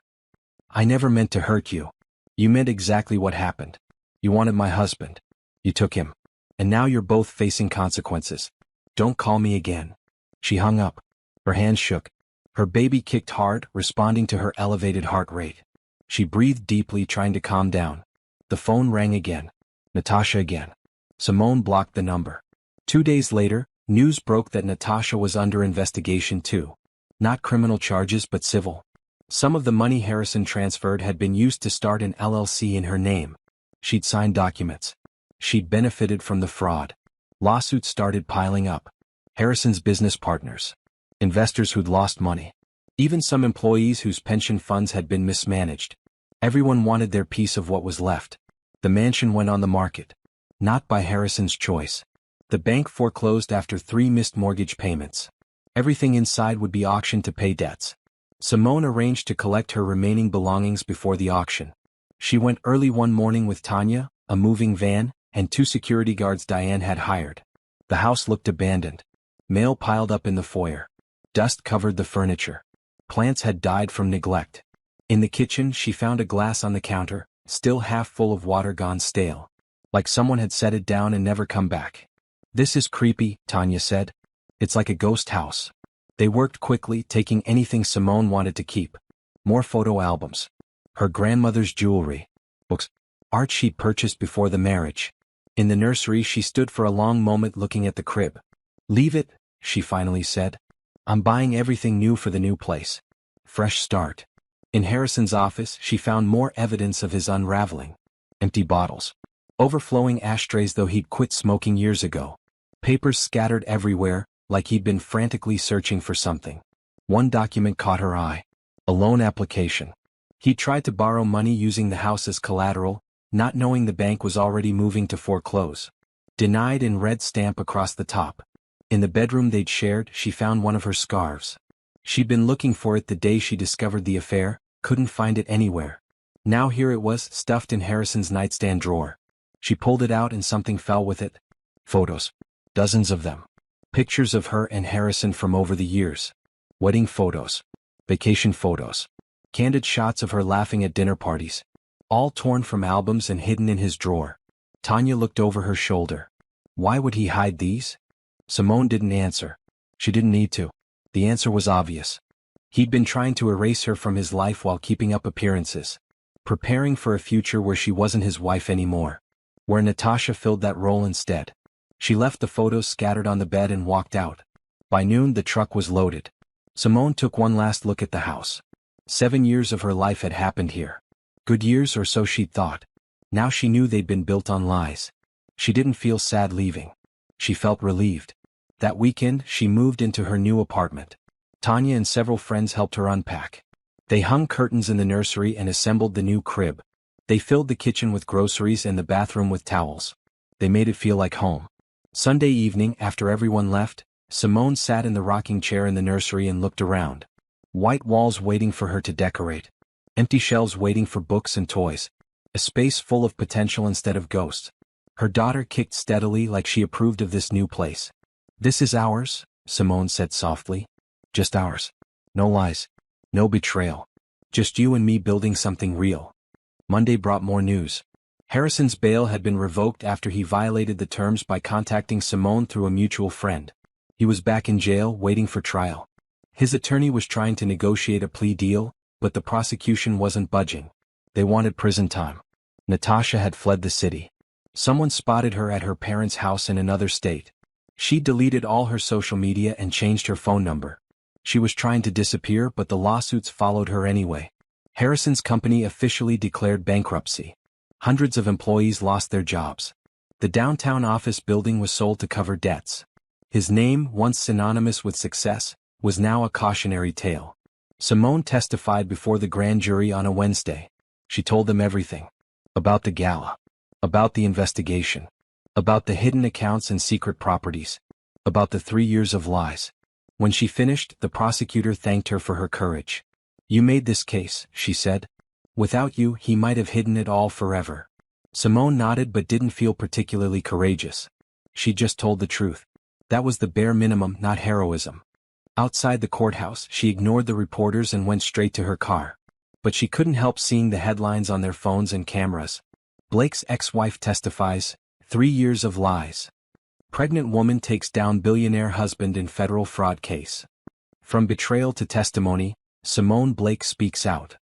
I never meant to hurt you. You meant exactly what happened. You wanted my husband. You took him. And now you're both facing consequences. Don't call me again. She hung up. Her hands shook. Her baby kicked hard, responding to her elevated heart rate. She breathed deeply, trying to calm down. The phone rang again. Natasha again. Simone blocked the number. 2 days later, news broke that Natasha was under investigation too. Not criminal charges but civil. Some of the money Harrison transferred had been used to start an LLC in her name. She'd signed documents. She'd benefited from the fraud. Lawsuits started piling up. Harrison's business partners. Investors who'd lost money. Even some employees whose pension funds had been mismanaged. Everyone wanted their piece of what was left. The mansion went on the market. Not by Harrison's choice. The bank foreclosed after 3 missed mortgage payments. Everything inside would be auctioned to pay debts. Simone arranged to collect her remaining belongings before the auction. She went early one morning with Tanya, a moving van, and 2 security guards Diane had hired. The house looked abandoned. Mail piled up in the foyer. Dust covered the furniture. Plants had died from neglect. In the kitchen, she found a glass on the counter, still half full of water gone stale. Like someone had set it down and never come back. This is creepy, Tanya said. It's like a ghost house. They worked quickly, taking anything Simone wanted to keep. More photo albums. Her grandmother's jewelry. Books. Art she'd purchased before the marriage. In the nursery, she stood for a long moment looking at the crib. Leave it, she finally said. I'm buying everything new for the new place. Fresh start. In Harrison's office, she found more evidence of his unraveling. Empty bottles. Overflowing ashtrays, though he'd quit smoking years ago. Papers scattered everywhere, like he'd been frantically searching for something. One document caught her eye. A loan application. He tried to borrow money using the house as collateral, not knowing the bank was already moving to foreclose. Denied in red stamp across the top. In the bedroom they'd shared, she found one of her scarves. She'd been looking for it the day she discovered the affair, couldn't find it anywhere. Now here it was, stuffed in Harrison's nightstand drawer. She pulled it out and something fell with it. Photos. Dozens of them. Pictures of her and Harrison from over the years. Wedding photos. Vacation photos. Candid shots of her laughing at dinner parties. All torn from albums and hidden in his drawer. Tanya looked over her shoulder. Why would he hide these? Simone didn't answer. She didn't need to. The answer was obvious. He'd been trying to erase her from his life while keeping up appearances. Preparing for a future where she wasn't his wife anymore. Where Natasha filled that role instead. She left the photos scattered on the bed and walked out. By noon the truck was loaded. Simone took one last look at the house. 7 years of her life had happened here. Good years, or so she'd thought. Now she knew they'd been built on lies. She didn't feel sad leaving. She felt relieved. That weekend, she moved into her new apartment. Tanya and several friends helped her unpack. They hung curtains in the nursery and assembled the new crib. They filled the kitchen with groceries and the bathroom with towels. They made it feel like home. Sunday evening, after everyone left, Simone sat in the rocking chair in the nursery and looked around. White walls waiting for her to decorate. Empty shelves waiting for books and toys. A space full of potential instead of ghosts. Her daughter kicked steadily like she approved of this new place. This is ours, Simone said softly. Just ours. No lies. No betrayal. Just you and me building something real. Monday brought more news. Harrison's bail had been revoked after he violated the terms by contacting Simone through a mutual friend. He was back in jail waiting for trial. His attorney was trying to negotiate a plea deal, but the prosecution wasn't budging. They wanted prison time. Natasha had fled the city. Someone spotted her at her parents' house in another state. She deleted all her social media and changed her phone number. She was trying to disappear, but the lawsuits followed her anyway. Harrison's company officially declared bankruptcy. Hundreds of employees lost their jobs. The downtown office building was sold to cover debts. His name, once synonymous with success, was now a cautionary tale. Simone testified before the grand jury on a Wednesday. She told them everything. About the gala. About the investigation. About the hidden accounts and secret properties. About the 3 years of lies. When she finished, the prosecutor thanked her for her courage. You made this case, she said. Without you, he might have hidden it all forever. Simone nodded but didn't feel particularly courageous. She just told the truth. That was the bare minimum, not heroism. Outside the courthouse, she ignored the reporters and went straight to her car. But she couldn't help seeing the headlines on their phones and cameras. Blake's ex-wife testifies, 3 years of lies. Pregnant woman takes down billionaire husband in federal fraud case. From betrayal to testimony, Simone Blake speaks out.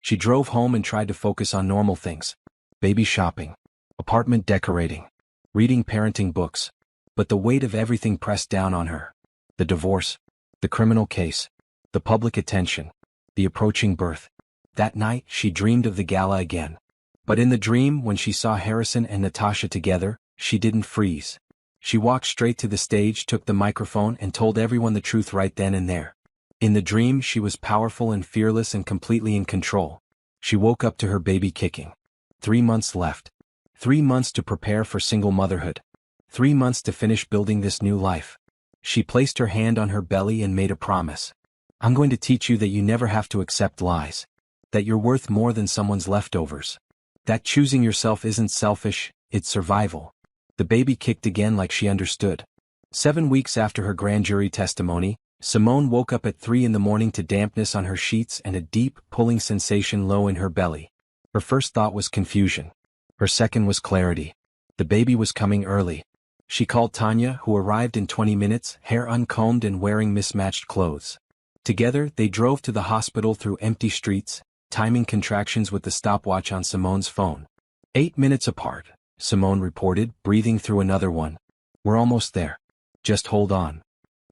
She drove home and tried to focus on normal things. Baby shopping, apartment decorating, reading parenting books. But the weight of everything pressed down on her. The divorce, the criminal case, the public attention, the approaching birth. That night, she dreamed of the gala again. But in the dream, when she saw Harrison and Natasha together, she didn't freeze. She walked straight to the stage, took the microphone, and told everyone the truth right then and there. In the dream, she was powerful and fearless and completely in control. She woke up to her baby kicking. 3 months left. 3 months to prepare for single motherhood. 3 months to finish building this new life. She placed her hand on her belly and made a promise. I'm going to teach you that you never have to accept lies. That you're worth more than someone's leftovers. That choosing yourself isn't selfish, it's survival. The baby kicked again like she understood. 7 weeks after her grand jury testimony, Simone woke up at 3 in the morning to dampness on her sheets and a deep, pulling sensation low in her belly. Her first thought was confusion. Her second was clarity. The baby was coming early. She called Tanya, who arrived in 20 minutes, hair uncombed and wearing mismatched clothes. Together, they drove to the hospital through empty streets, timing contractions with the stopwatch on Simone's phone. 8 minutes apart, Simone reported, breathing through another one. We're almost there. Just hold on.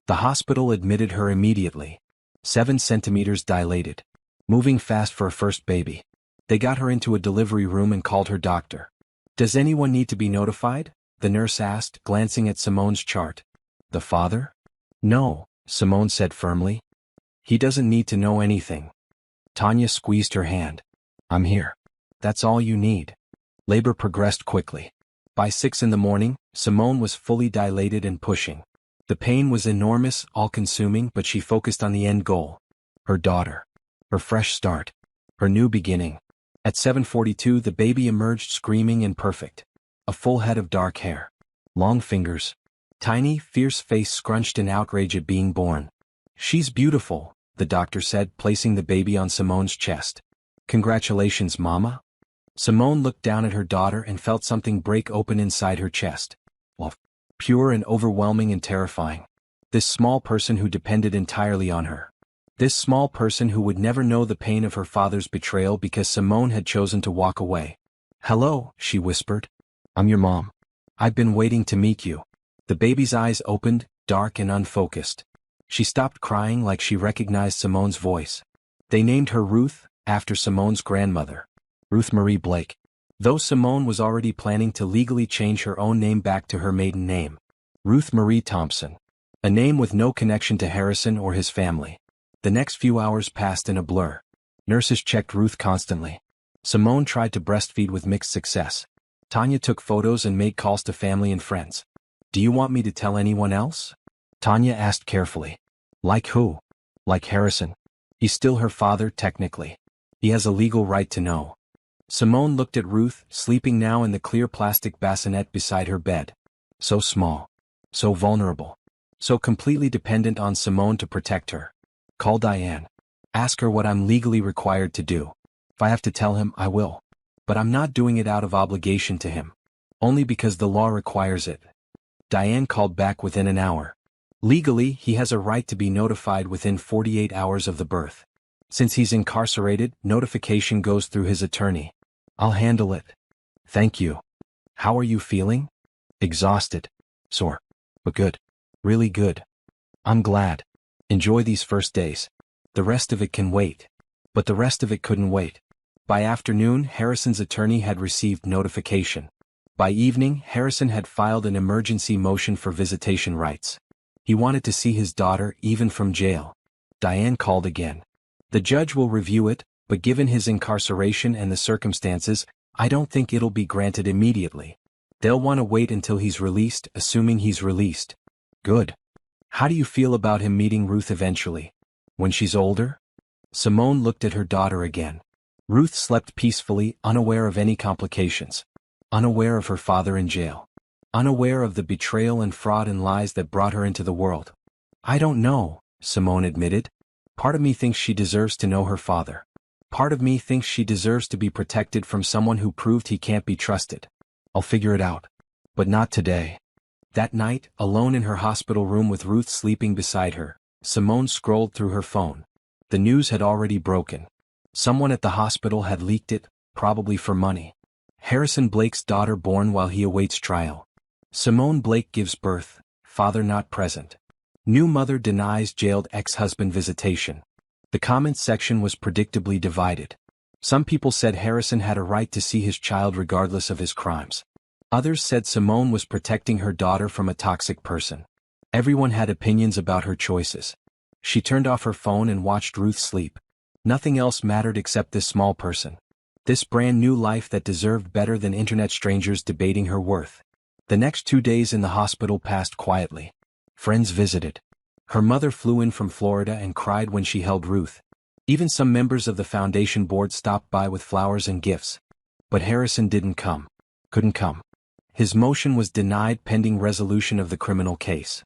The hospital admitted her immediately. 7 centimeters dilated. Moving fast for a first baby. They got her into a delivery room and called her doctor. Does anyone need to be notified? The nurse asked, glancing at Simone's chart. The father? No, Simone said firmly. He doesn't need to know anything. Tanya squeezed her hand. I'm here. That's all you need. Labor progressed quickly. By 6 in the morning, Simone was fully dilated and pushing. The pain was enormous, all-consuming, but she focused on the end goal. Her daughter. Her fresh start. Her new beginning. At 7:42, the baby emerged screaming and perfect. A full head of dark hair. Long fingers. Tiny, fierce face scrunched in outrage at being born. She's beautiful, the doctor said, placing the baby on Simone's chest. Congratulations, Mama. Simone looked down at her daughter and felt something break open inside her chest. Well, pure and overwhelming and terrifying. This small person who depended entirely on her. This small person who would never know the pain of her father's betrayal because Simone had chosen to walk away. Hello, she whispered. I'm your mom. I've been waiting to meet you. The baby's eyes opened, dark and unfocused. She stopped crying like she recognized Simone's voice. They named her Ruth, after Simone's grandmother. Ruth Marie Blake. Though Simone was already planning to legally change her own name back to her maiden name. Ruth Marie Thompson. A name with no connection to Harrison or his family. The next few hours passed in a blur. Nurses checked Ruth constantly. Simone tried to breastfeed with mixed success. Tanya took photos and made calls to family and friends. Do you want me to tell anyone else? Tanya asked carefully. Like who? Like Harrison. He's still her father, technically. He has a legal right to know. Simone looked at Ruth, sleeping now in the clear plastic bassinet beside her bed. So small. So vulnerable. So completely dependent on Simone to protect her. Call Diane. Ask her what I'm legally required to do. If I have to tell him, I will. But I'm not doing it out of obligation to him. Only because the law requires it. Diane called back within an hour. Legally, he has a right to be notified within 48 hours of the birth. Since he's incarcerated, notification goes through his attorney. I'll handle it. Thank you. How are you feeling? Exhausted. Sore. But good. Really good. I'm glad. Enjoy these first days. The rest of it can wait. But the rest of it couldn't wait. By afternoon, Harrison's attorney had received notification. By evening, Harrison had filed an emergency motion for visitation rights. He wanted to see his daughter, even from jail. Diane called again. The judge will review it, but given his incarceration and the circumstances, I don't think it'll be granted immediately. They'll want to wait until he's released, assuming he's released. Good. How do you feel about him meeting Ruth eventually? When she's older? Simone looked at her daughter again. Ruth slept peacefully, unaware of any complications. Unaware of her father in jail. Unaware of the betrayal and fraud and lies that brought her into the world. I don't know, Simone admitted. Part of me thinks she deserves to know her father. Part of me thinks she deserves to be protected from someone who proved he can't be trusted. I'll figure it out. But not today. That night, alone in her hospital room with Ruth sleeping beside her, Simone scrolled through her phone. The news had already broken. Someone at the hospital had leaked it, probably for money. Harrison Blake's daughter born while he awaits trial. Simone Blake gives birth, father not present. New mother denies jailed ex-husband visitation. The comments section was predictably divided. Some people said Harrison had a right to see his child regardless of his crimes. Others said Simone was protecting her daughter from a toxic person. Everyone had opinions about her choices. She turned off her phone and watched Ruth sleep. Nothing else mattered except this small person. This brand new life that deserved better than internet strangers debating her worth. The next 2 days in the hospital passed quietly. Friends visited. Her mother flew in from Florida and cried when she held Ruth. Even some members of the foundation board stopped by with flowers and gifts. But Harrison didn't come. Couldn't come. His motion was denied pending resolution of the criminal case.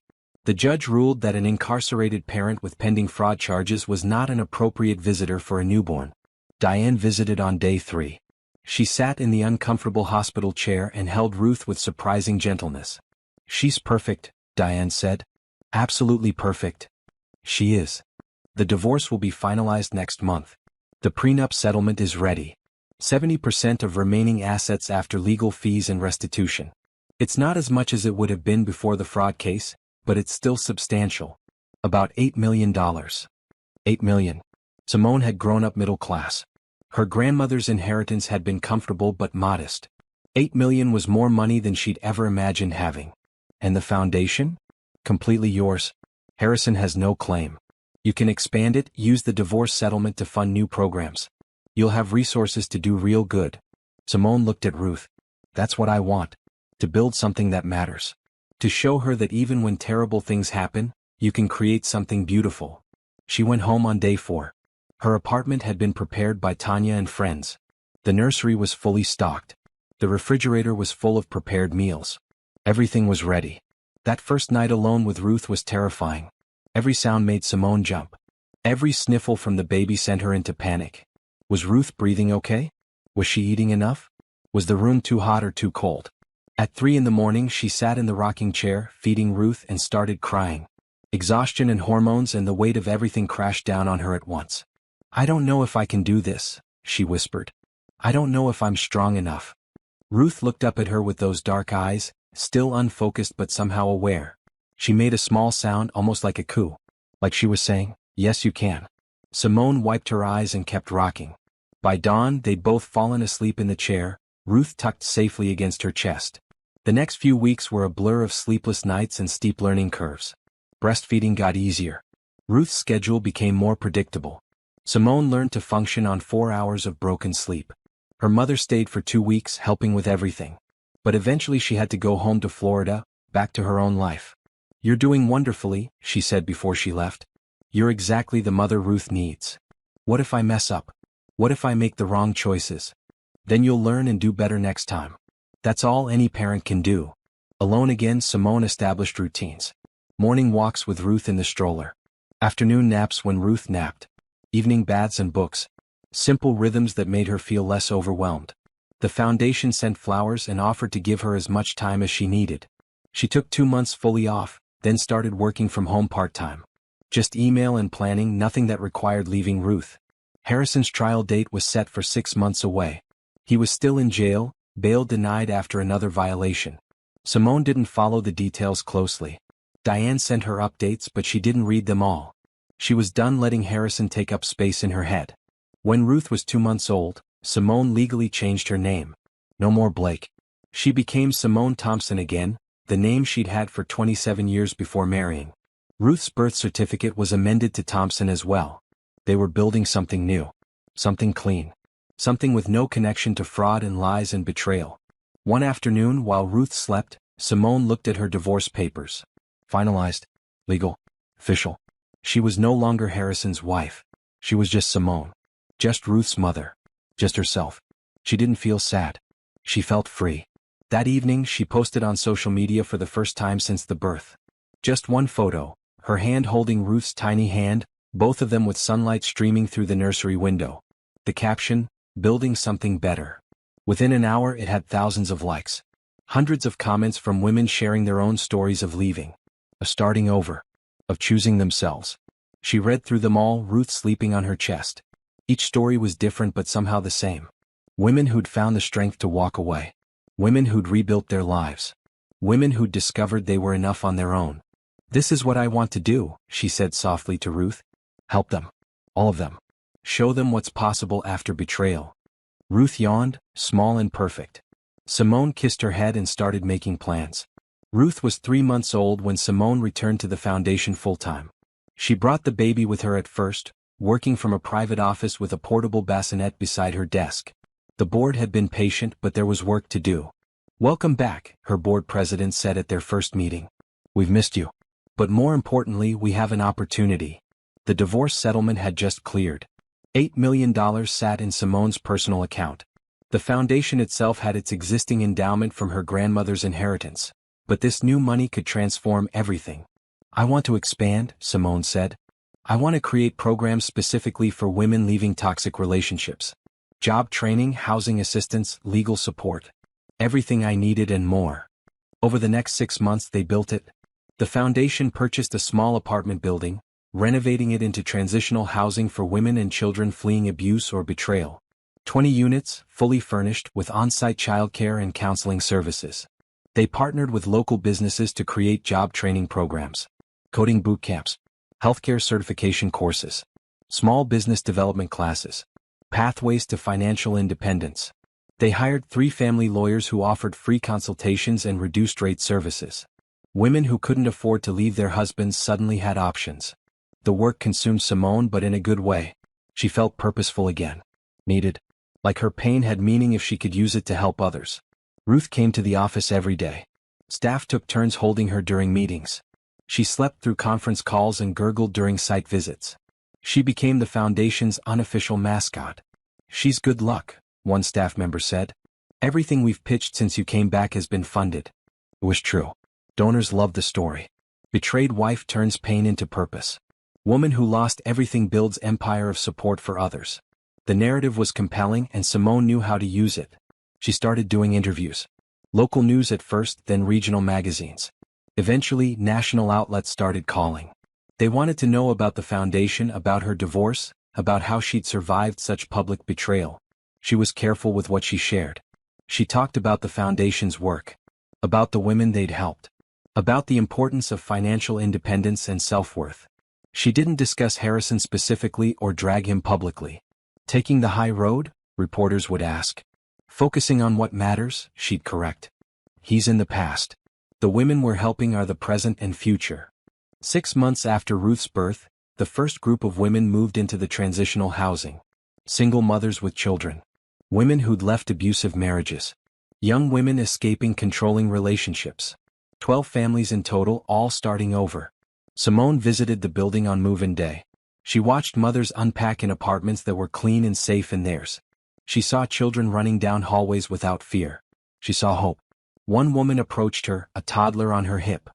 The judge ruled that an incarcerated parent with pending fraud charges was not an appropriate visitor for a newborn. Diane visited on day 3. She sat in the uncomfortable hospital chair and held Ruth with surprising gentleness. She's perfect, Diane said. Absolutely perfect. She is. The divorce will be finalized next month. The prenup settlement is ready. 70% of remaining assets after legal fees and restitution. It's not as much as it would have been before the fraud case, but it's still substantial. About $8 million. $8 million. Simone had grown up middle class. Her grandmother's inheritance had been comfortable but modest. $8 million was more money than she'd ever imagined having. And the foundation? Completely yours. Harrison has no claim. You can expand it, use the divorce settlement to fund new programs. You'll have resources to do real good. Simone looked at Ruth. That's what I want. To build something that matters. To show her that even when terrible things happen, you can create something beautiful. She went home on day 4. Her apartment had been prepared by Tanya and friends. The nursery was fully stocked. The refrigerator was full of prepared meals. Everything was ready. That first night alone with Ruth was terrifying. Every sound made Simone jump. Every sniffle from the baby sent her into panic. Was Ruth breathing okay? Was she eating enough? Was the room too hot or too cold? At 3 in the morning she sat in the rocking chair, feeding Ruth, and started crying. Exhaustion and hormones and the weight of everything crashed down on her at once. I don't know if I can do this, she whispered. I don't know if I'm strong enough. Ruth looked up at her with those dark eyes, still unfocused but somehow aware. She made a small sound almost like a coo. Like she was saying, yes you can. Simone wiped her eyes and kept rocking. By dawn they'd both fallen asleep in the chair, Ruth tucked safely against her chest. The next few weeks were a blur of sleepless nights and steep learning curves. Breastfeeding got easier. Ruth's schedule became more predictable. Simone learned to function on 4 hours of broken sleep. Her mother stayed for 2 weeks helping with everything. But eventually she had to go home to Florida, back to her own life. You're doing wonderfully, she said before she left. You're exactly the mother Ruth needs. What if I mess up? What if I make the wrong choices? Then you'll learn and do better next time. That's all any parent can do. Alone again, Simone established routines. Morning walks with Ruth in the stroller. Afternoon naps when Ruth napped. Evening baths and books. Simple rhythms that made her feel less overwhelmed. The foundation sent flowers and offered to give her as much time as she needed. She took 2 months fully off, then started working from home part-time. Just email and planning, nothing that required leaving Ruth. Harrison's trial date was set for 6 months away. He was still in jail, bail denied after another violation. Simone didn't follow the details closely. Diane sent her updates but she didn't read them all. She was done letting Harrison take up space in her head. When Ruth was 2 months old, Simone legally changed her name. No more Blake. She became Simone Thompson again, the name she'd had for 27 years before marrying. Ruth's birth certificate was amended to Thompson as well. They were building something new. Something clean. Something with no connection to fraud and lies and betrayal. One afternoon while Ruth slept, Simone looked at her divorce papers. Finalized. Legal. Official. She was no longer Harrison's wife. She was just Simone. Just Ruth's mother. Just herself. She didn't feel sad. She felt free. That evening, she posted on social media for the first time since the birth. Just one photo, her hand holding Ruth's tiny hand, both of them with sunlight streaming through the nursery window. The caption, "Building something better." Within an hour it had thousands of likes. Hundreds of comments from women sharing their own stories of leaving. Of starting over. Of choosing themselves. She read through them all, Ruth sleeping on her chest. Each story was different but somehow the same. Women who'd found the strength to walk away. Women who'd rebuilt their lives. Women who'd discovered they were enough on their own. "This is what I want to do," she said softly to Ruth. "Help them. All of them. Show them what's possible after betrayal." Ruth yawned, small and perfect. Simone kissed her head and started making plans. Ruth was 3 months old when Simone returned to the foundation full-time. She brought the baby with her at first, working from a private office with a portable bassinet beside her desk. The board had been patient, but there was work to do. "Welcome back," her board president said at their first meeting. "We've missed you. But more importantly, we have an opportunity." The divorce settlement had just cleared. $8 million sat in Simone's personal account. The foundation itself had its existing endowment from her grandmother's inheritance. But this new money could transform everything. "I want to expand," Simone said. "I want to create programs specifically for women leaving toxic relationships. Job training, housing assistance, legal support. Everything I needed and more." Over the next 6 months they built it. The foundation purchased a small apartment building, renovating it into transitional housing for women and children fleeing abuse or betrayal. 20 units, fully furnished, with on-site childcare and counseling services. They partnered with local businesses to create job training programs, coding boot camps, healthcare certification courses, small business development classes, pathways to financial independence. They hired 3 family lawyers who offered free consultations and reduced-rate services. Women who couldn't afford to leave their husbands suddenly had options. The work consumed Simone, but in a good way. She felt purposeful again. Needed. Like her pain had meaning if she could use it to help others. Ruth came to the office every day. Staff took turns holding her during meetings. She slept through conference calls and gurgled during site visits. She became the foundation's unofficial mascot. "She's good luck," one staff member said. "Everything we've pitched since you came back has been funded." It was true. Donors loved the story. Betrayed wife turns pain into purpose. Woman who lost everything builds empire of support for others. The narrative was compelling and Simone knew how to use it. She started doing interviews. Local news at first, then regional magazines. Eventually, national outlets started calling. They wanted to know about the foundation, about her divorce, about how she'd survived such public betrayal. She was careful with what she shared. She talked about the foundation's work. About the women they'd helped. About the importance of financial independence and self-worth. She didn't discuss Harrison specifically or drag him publicly. "Taking the high road?" reporters would ask. "Focusing on what matters?" she'd correct. "He's in the past. The women we're helping are the present and future." 6 months after Ruth's birth, the first group of women moved into the transitional housing. Single mothers with children. Women who'd left abusive marriages. Young women escaping controlling relationships. 12 families in total, all starting over. Simone visited the building on move-in day. She watched mothers unpack in apartments that were clean and safe in theirs. She saw children running down hallways without fear. She saw hope. One woman approached her, a toddler on her hip.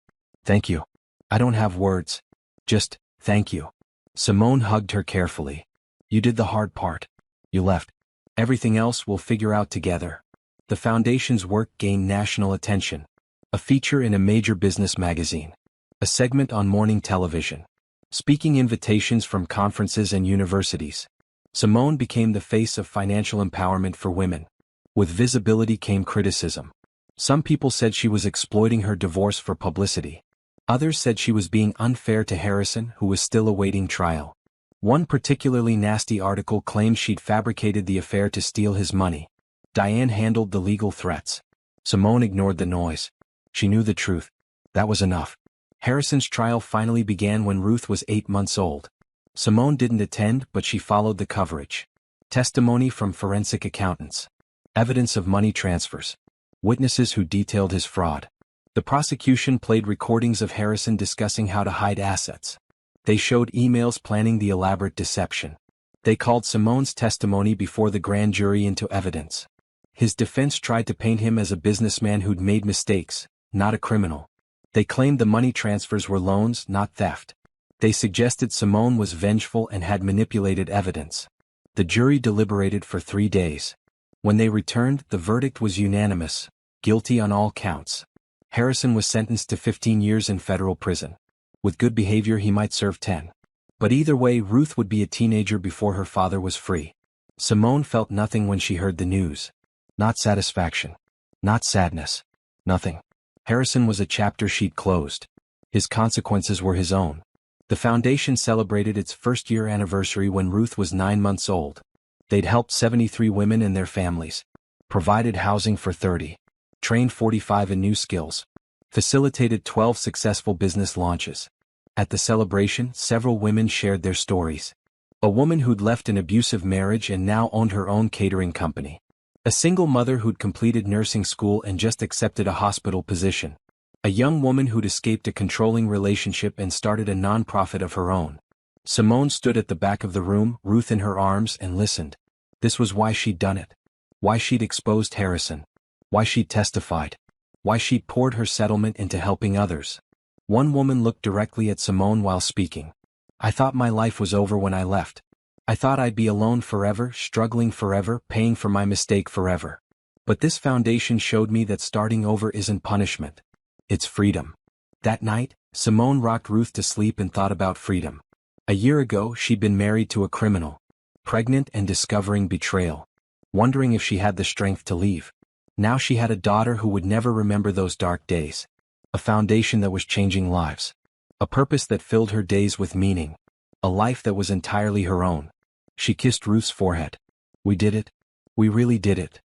"Thank you. I don't have words. Just, thank you." Simone hugged her carefully. "You did the hard part. You left. Everything else we'll figure out together." The foundation's work gained national attention. A feature in a major business magazine. A segment on morning television. Speaking invitations from conferences and universities. Simone became the face of financial empowerment for women. With visibility came criticism. Some people said she was exploiting her divorce for publicity. Others said she was being unfair to Harrison, who was still awaiting trial. One particularly nasty article claimed she'd fabricated the affair to steal his money. Diane handled the legal threats. Simone ignored the noise. She knew the truth. That was enough. Harrison's trial finally began when Ruth was 8 months old. Simone didn't attend, but she followed the coverage. Testimony from forensic accountants. Evidence of money transfers. Witnesses who detailed his fraud. The prosecution played recordings of Harrison discussing how to hide assets. They showed emails planning the elaborate deception. They called Simone's testimony before the grand jury into evidence. His defense tried to paint him as a businessman who'd made mistakes, not a criminal. They claimed the money transfers were loans, not theft. They suggested Simone was vengeful and had manipulated evidence. The jury deliberated for 3 days. When they returned, the verdict was unanimous: guilty on all counts. Harrison was sentenced to 15 years in federal prison. With good behavior he might serve 10. But either way, Ruth would be a teenager before her father was free. Simone felt nothing when she heard the news. Not satisfaction. Not sadness. Nothing. Harrison was a chapter she'd closed. His consequences were his own. The foundation celebrated its first-year anniversary when Ruth was 9 months old. They'd helped 73 women and their families, provided housing for 30, trained 45 in new skills, facilitated 12 successful business launches. At the celebration, several women shared their stories. A woman who'd left an abusive marriage and now owned her own catering company. A single mother who'd completed nursing school and just accepted a hospital position. A young woman who'd escaped a controlling relationship and started a non-profit of her own. Simone stood at the back of the room, Ruth in her arms, and listened. This was why she'd done it. Why she'd exposed Harrison. Why she'd testified. Why she'd poured her settlement into helping others. One woman looked directly at Simone while speaking. I thought my life was over when I left. I thought I'd be alone forever, struggling forever, paying for my mistake forever. But this foundation showed me that starting over isn't punishment. It's freedom. That night, Simone rocked Ruth to sleep and thought about freedom. A year ago, she'd been married to a criminal. Pregnant and discovering betrayal. Wondering if she had the strength to leave. Now she had a daughter who would never remember those dark days. A foundation that was changing lives. A purpose that filled her days with meaning. A life that was entirely her own. She kissed Ruth's forehead. We did it. We really did it.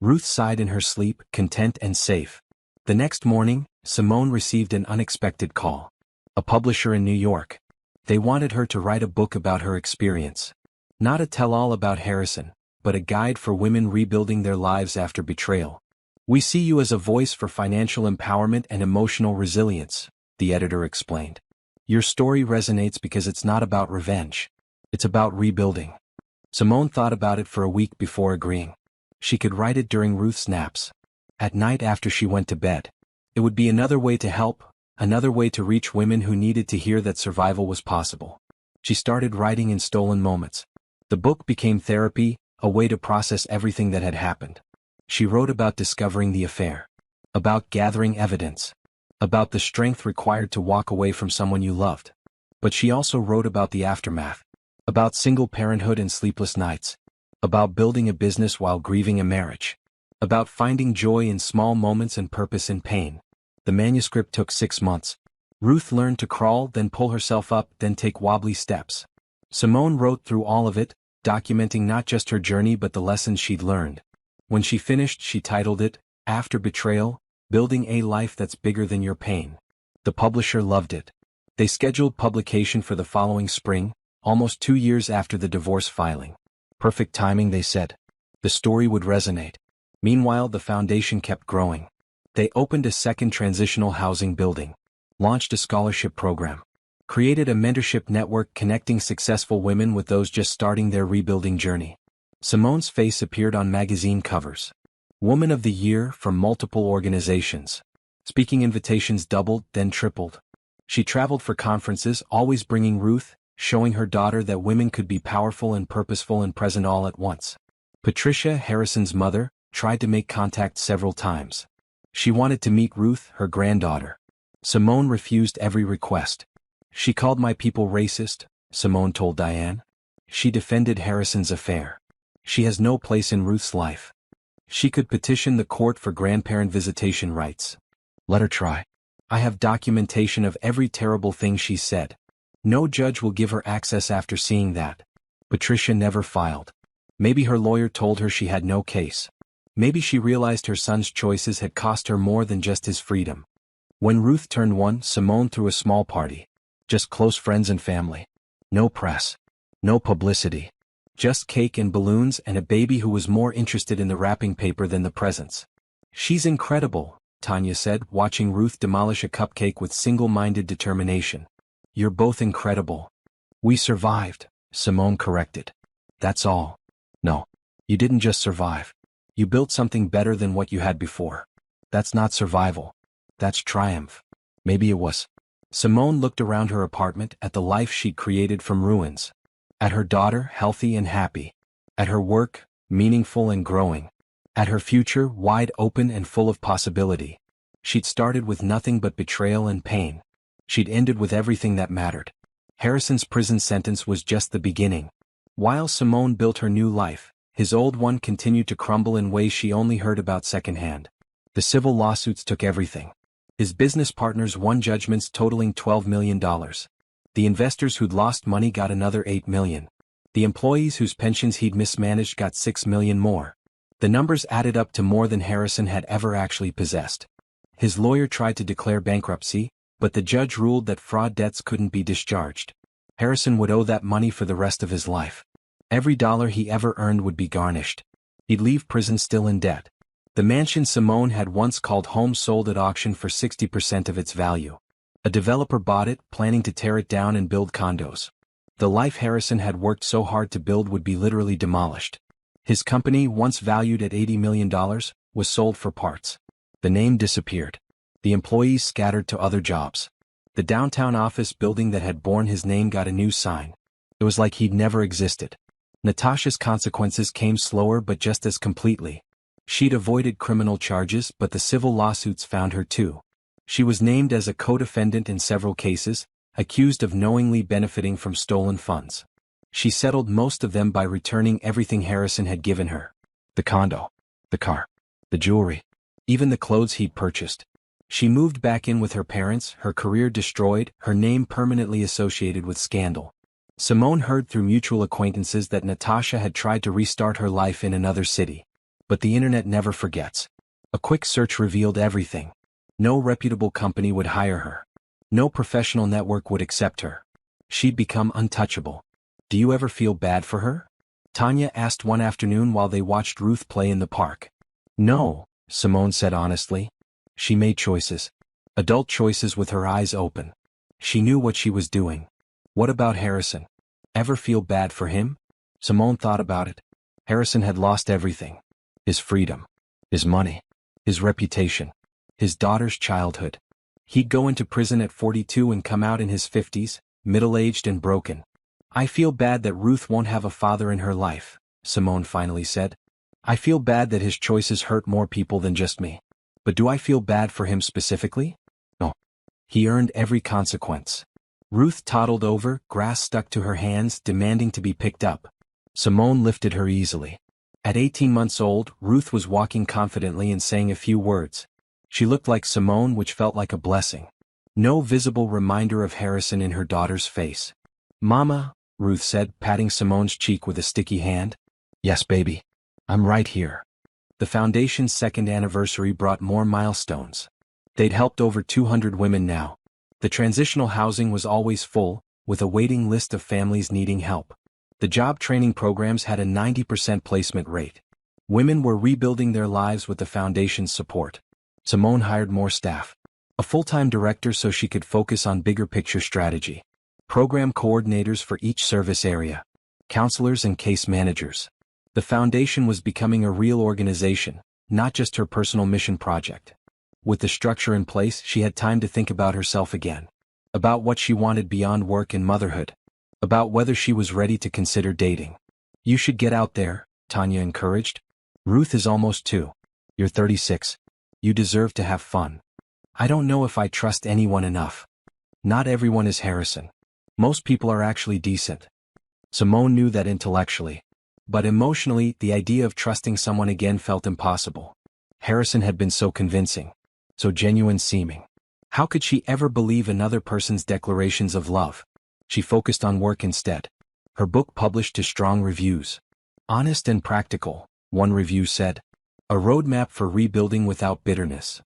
Ruth sighed in her sleep, content and safe. The next morning, Simone received an unexpected call. A publisher in New York. They wanted her to write a book about her experience. Not a tell-all about Harrison, but a guide for women rebuilding their lives after betrayal. We see you as a voice for financial empowerment and emotional resilience, the editor explained. Your story resonates because it's not about revenge. It's about rebuilding. Simone thought about it for a week before agreeing. She could write it during Ruth's naps. At night after she went to bed. It would be another way to help, another way to reach women who needed to hear that survival was possible. She started writing in stolen moments. The book became therapy, a way to process everything that had happened. She wrote about discovering the affair. About gathering evidence. About the strength required to walk away from someone you loved. But she also wrote about the aftermath. About single parenthood and sleepless nights. About building a business while grieving a marriage. About finding joy in small moments and purpose in pain. The manuscript took 6 months. Ruth learned to crawl, then pull herself up, then take wobbly steps. Simone wrote through all of it, documenting not just her journey but the lessons she'd learned. When she finished, she titled it, After Betrayal, Building a Life That's Bigger Than Your Pain. The publisher loved it. They scheduled publication for the following spring, almost 2 years after the divorce filing. Perfect timing, they said. The story would resonate. Meanwhile, the foundation kept growing. They opened a second transitional housing building, launched a scholarship program, created a mentorship network connecting successful women with those just starting their rebuilding journey. Simone's face appeared on magazine covers. Woman of the Year from multiple organizations. Speaking invitations doubled, then tripled. She traveled for conferences, always bringing Ruth, showing her daughter that women could be powerful and purposeful and present all at once. Patricia, Harrison's mother, tried to make contact several times. She wanted to meet Ruth, her granddaughter. Simone refused every request. She called my people racist, Simone told Diane. She defended Harrison's affair. She has no place in Ruth's life. She could petition the court for grandparent visitation rights. Let her try. I have documentation of every terrible thing she said. No judge will give her access after seeing that. Patricia never filed. Maybe her lawyer told her she had no case. Maybe she realized her son's choices had cost her more than just his freedom. When Ruth turned 1, Simone threw a small party. Just close friends and family. No press. No publicity. Just cake and balloons and a baby who was more interested in the wrapping paper than the presents. She's incredible, Tanya said, watching Ruth demolish a cupcake with single-minded determination. You're both incredible. We survived, Simone corrected. That's all. No. You didn't just survive. You built something better than what you had before. That's not survival. That's triumph. Maybe it was. Simone looked around her apartment at the life she'd created from ruins. At her daughter, healthy and happy. At her work, meaningful and growing. At her future, wide open and full of possibility. She'd started with nothing but betrayal and pain. She'd ended with everything that mattered. Harrison's prison sentence was just the beginning. While Simone built her new life, his old one continued to crumble in ways she only heard about secondhand. The civil lawsuits took everything. His business partners won judgments totaling $12 million. The investors who'd lost money got another $8 million. The employees whose pensions he'd mismanaged got $6 million more. The numbers added up to more than Harrison had ever actually possessed. His lawyer tried to declare bankruptcy, but the judge ruled that fraud debts couldn't be discharged. Harrison would owe that money for the rest of his life. Every dollar he ever earned would be garnished. He'd leave prison still in debt. The mansion Simone had once called home sold at auction for 60% of its value. A developer bought it, planning to tear it down and build condos. The life Harrison had worked so hard to build would be literally demolished. His company, once valued at $80 million, was sold for parts. The name disappeared. The employees scattered to other jobs. The downtown office building that had borne his name got a new sign. It was like he'd never existed. Natasha's consequences came slower but just as completely. She'd avoided criminal charges, but the civil lawsuits found her too. She was named as a co-defendant in several cases, accused of knowingly benefiting from stolen funds. She settled most of them by returning everything Harrison had given her. The condo, the car, the jewelry, even the clothes he'd purchased. She moved back in with her parents, her career destroyed, her name permanently associated with scandal. Simone heard through mutual acquaintances that Natasha had tried to restart her life in another city. But the internet never forgets. A quick search revealed everything. No reputable company would hire her. No professional network would accept her. She'd become untouchable. Do you ever feel bad for her? Tanya asked one afternoon while they watched Ruth play in the park. No, Simone said honestly. She made choices. Adult choices with her eyes open. She knew what she was doing. What about Harrison? Ever feel bad for him? Simone thought about it. Harrison had lost everything. His freedom. His money. His reputation. His daughter's childhood. He'd go into prison at 42 and come out in his 50s, middle-aged and broken. I feel bad that Ruth won't have a father in her life, Simone finally said. I feel bad that his choices hurt more people than just me. But do I feel bad for him specifically? No. He earned every consequence. Ruth toddled over, grass stuck to her hands, demanding to be picked up. Simone lifted her easily. At 18 months old, Ruth was walking confidently and saying a few words. She looked like Simone, which felt like a blessing. No visible reminder of Harrison in her daughter's face. Mama, Ruth said, patting Simone's cheek with a sticky hand. Yes, baby. I'm right here. The foundation's second anniversary brought more milestones. They'd helped over 200 women now. The transitional housing was always full, with a waiting list of families needing help. The job training programs had a 90% placement rate. Women were rebuilding their lives with the foundation's support. Simone hired more staff. A full-time director so she could focus on bigger picture strategy. Program coordinators for each service area. Counselors and case managers. The foundation was becoming a real organization, not just her personal mission project. With the structure in place, she had time to think about herself again. About what she wanted beyond work and motherhood. About whether she was ready to consider dating. You should get out there, Tanya encouraged. Ruth is almost 2. You're 36. You deserve to have fun. I don't know if I trust anyone enough. Not everyone is Harrison. Most people are actually decent. Simone knew that intellectually. But emotionally, the idea of trusting someone again felt impossible. Harrison had been so convincing. So genuine seeming. How could she ever believe another person's declarations of love? She focused on work instead. Her book published to strong reviews. Honest and practical, one review said. A roadmap for rebuilding without bitterness.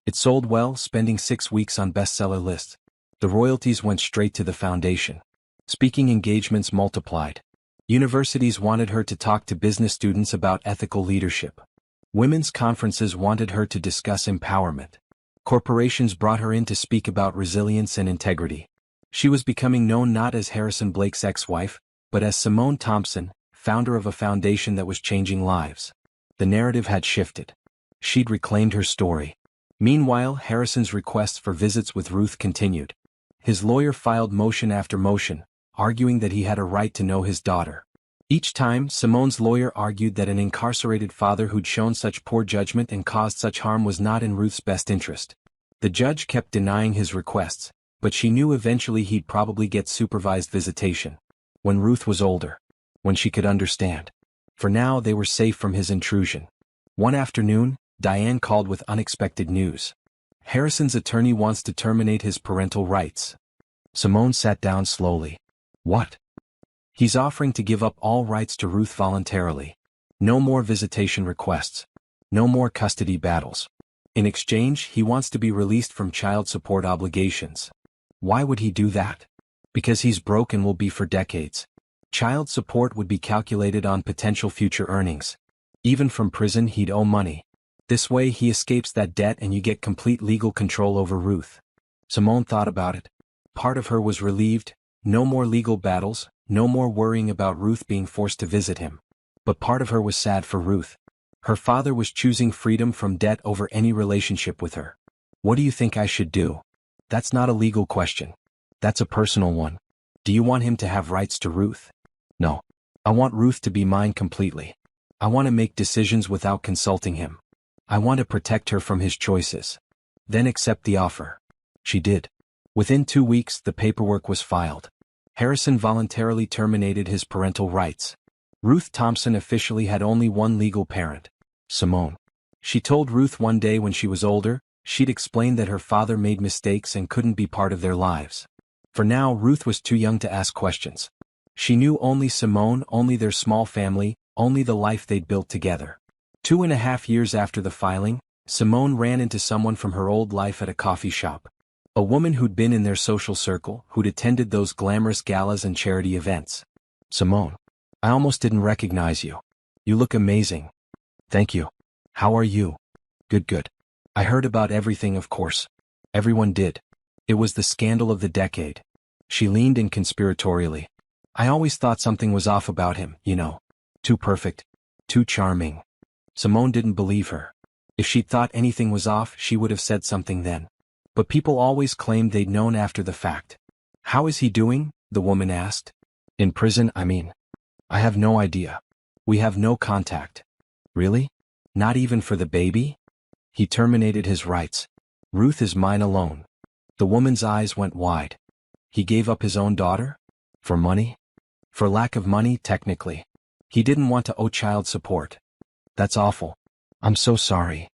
It sold well, spending 6 weeks on bestseller lists. The royalties went straight to the foundation. Speaking engagements multiplied. Universities wanted her to talk to business students about ethical leadership. Women's conferences wanted her to discuss empowerment. Corporations brought her in to speak about resilience and integrity. She was becoming known not as Harrison Blake's ex-wife, but as Simone Thompson, founder of a foundation that was changing lives. The narrative had shifted. She'd reclaimed her story. Meanwhile, Harrison's requests for visits with Ruth continued. His lawyer filed motion after motion, arguing that he had a right to know his daughter. Each time, Simone's lawyer argued that an incarcerated father who'd shown such poor judgment and caused such harm was not in Ruth's best interest. The judge kept denying his requests, but she knew eventually he'd probably get supervised visitation. When Ruth was older. When she could understand. For now, they were safe from his intrusion. One afternoon, Diane called with unexpected news. Harrison's attorney wants to terminate his parental rights. Simone sat down slowly. What? He's offering to give up all rights to Ruth voluntarily. No more visitation requests. No more custody battles. In exchange, he wants to be released from child support obligations. Why would he do that? Because he's broke and will be for decades. Child support would be calculated on potential future earnings. Even from prison he'd owe money. This way he escapes that debt and you get complete legal control over Ruth. Simone thought about it. Part of her was relieved. No more legal battles, no more worrying about Ruth being forced to visit him. But part of her was sad for Ruth. Her father was choosing freedom from debt over any relationship with her. What do you think I should do? That's not a legal question. That's a personal one. Do you want him to have rights to Ruth? No. I want Ruth to be mine completely. I want to make decisions without consulting him. I want to protect her from his choices. Then accept the offer. She did. Within 2 weeks, the paperwork was filed. Harrison voluntarily terminated his parental rights. Ruth Thompson officially had only one legal parent, Simone. She told Ruth one day when she was older, she'd explained that her father made mistakes and couldn't be part of their lives. For now, Ruth was too young to ask questions. She knew only Simone, only their small family, only the life they'd built together. 2.5 years after the filing, Simone ran into someone from her old life at a coffee shop. A woman who'd been in their social circle, who'd attended those glamorous galas and charity events. Simone. I almost didn't recognize you. You look amazing. Thank you. How are you? Good. I heard about everything, of course. Everyone did. It was the scandal of the decade. She leaned in conspiratorially. I always thought something was off about him, you know. Too perfect. Too charming. Simone didn't believe her. If she'd thought anything was off, she would have said something then. But people always claimed they'd known after the fact. How is he doing? The woman asked. In prison, I mean. I have no idea. We have no contact. Really? Not even for the baby? He terminated his rights. Ruth is mine alone. The woman's eyes went wide. He gave up his own daughter? For money? For lack of money, technically. He didn't want to owe child support. That's awful. I'm so sorry.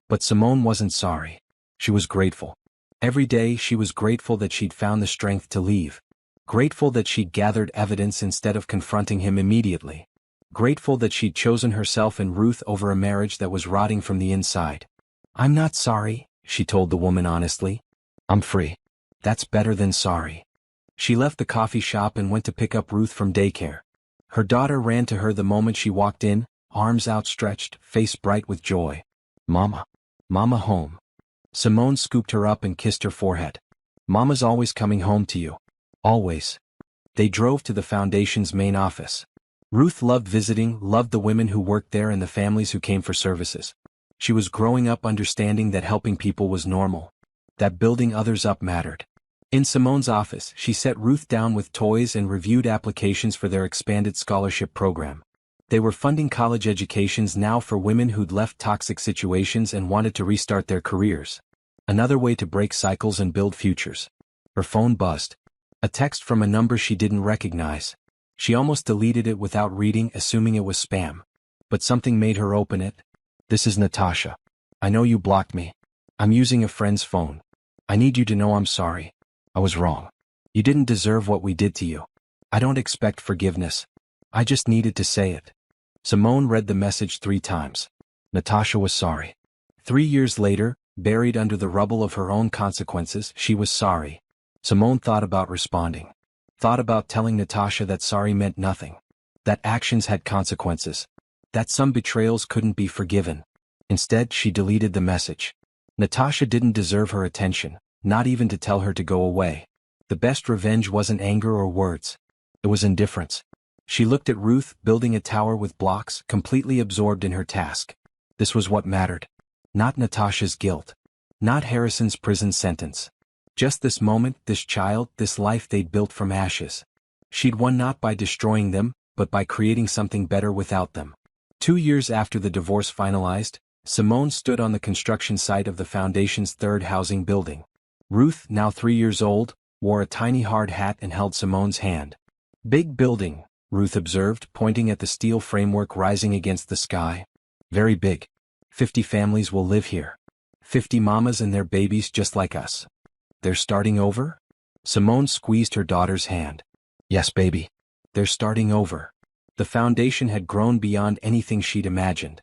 But Simone wasn't sorry. She was grateful. Every day she was grateful that she'd found the strength to leave. Grateful that she'd gathered evidence instead of confronting him immediately. Grateful that she'd chosen herself and Ruth over a marriage that was rotting from the inside. I'm not sorry, she told the woman honestly. I'm free. That's better than sorry. She left the coffee shop and went to pick up Ruth from daycare. Her daughter ran to her the moment she walked in, arms outstretched, face bright with joy. Mama. Mama home. Simone scooped her up and kissed her forehead. Mama's always coming home to you. Always. They drove to the foundation's main office. Ruth loved visiting, loved the women who worked there and the families who came for services. She was growing up understanding that helping people was normal. That building others up mattered. In Simone's office, she set Ruth down with toys and reviewed applications for their expanded scholarship program. They were funding college educations now for women who'd left toxic situations and wanted to restart their careers. Another way to break cycles and build futures. Her phone buzzed. A text from a number she didn't recognize. She almost deleted it without reading, assuming it was spam. But something made her open it. This is Natasha. I know you blocked me. I'm using a friend's phone. I need you to know I'm sorry. I was wrong. You didn't deserve what we did to you. I don't expect forgiveness. I just needed to say it. Simone read the message 3 times. Natasha was sorry. 3 years later, buried under the rubble of her own consequences, she was sorry. Simone thought about responding. Thought about telling Natasha that sorry meant nothing. That actions had consequences. That some betrayals couldn't be forgiven. Instead, she deleted the message. Natasha didn't deserve her attention, not even to tell her to go away. The best revenge wasn't anger or words. It was indifference. She looked at Ruth, building a tower with blocks, completely absorbed in her task. This was what mattered. Not Natasha's guilt. Not Harrison's prison sentence. Just this moment, this child, this life they'd built from ashes. She'd won not by destroying them, but by creating something better without them. 2 years after the divorce finalized, Simone stood on the construction site of the Foundation's third housing building. Ruth, now 3 years old, wore a tiny hard hat and held Simone's hand. "Big building," Ruth observed, pointing at the steel framework rising against the sky. "Very big. 50 families will live here. 50 mamas and their babies just like us." "They're starting over?" Simone squeezed her daughter's hand. "Yes, baby. They're starting over." The foundation had grown beyond anything she'd imagined.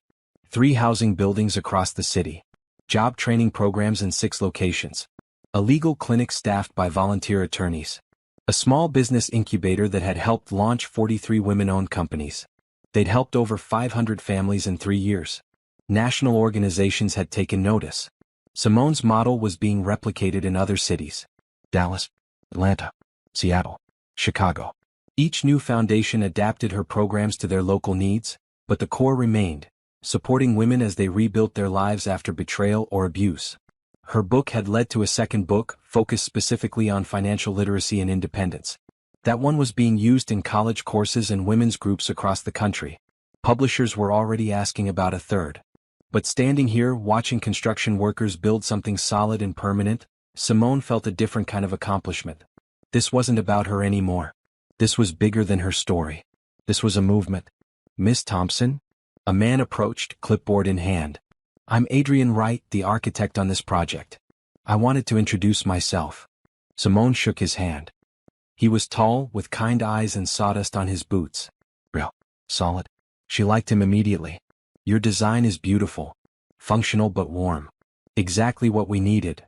3 housing buildings across the city. Job training programs in 6 locations. A legal clinic staffed by volunteer attorneys. A small business incubator that had helped launch 43 women-owned companies. They'd helped over 500 families in 3 years. National organizations had taken notice. Simone's model was being replicated in other cities. Dallas, Atlanta, Seattle, Chicago. Each new foundation adapted her programs to their local needs, but the core remained, supporting women as they rebuilt their lives after betrayal or abuse. Her book had led to a second book, focused specifically on financial literacy and independence. That one was being used in college courses and women's groups across the country. Publishers were already asking about a third. But standing here, watching construction workers build something solid and permanent, Simone felt a different kind of accomplishment. This wasn't about her anymore. This was bigger than her story. This was a movement. "Miss Thompson?" A man approached, clipboard in hand. "I'm Adrian Wright, the architect on this project. I wanted to introduce myself." Simone shook his hand. He was tall, with kind eyes and sawdust on his boots. Real. Solid. She liked him immediately. "Your design is beautiful. Functional but warm. Exactly what we needed.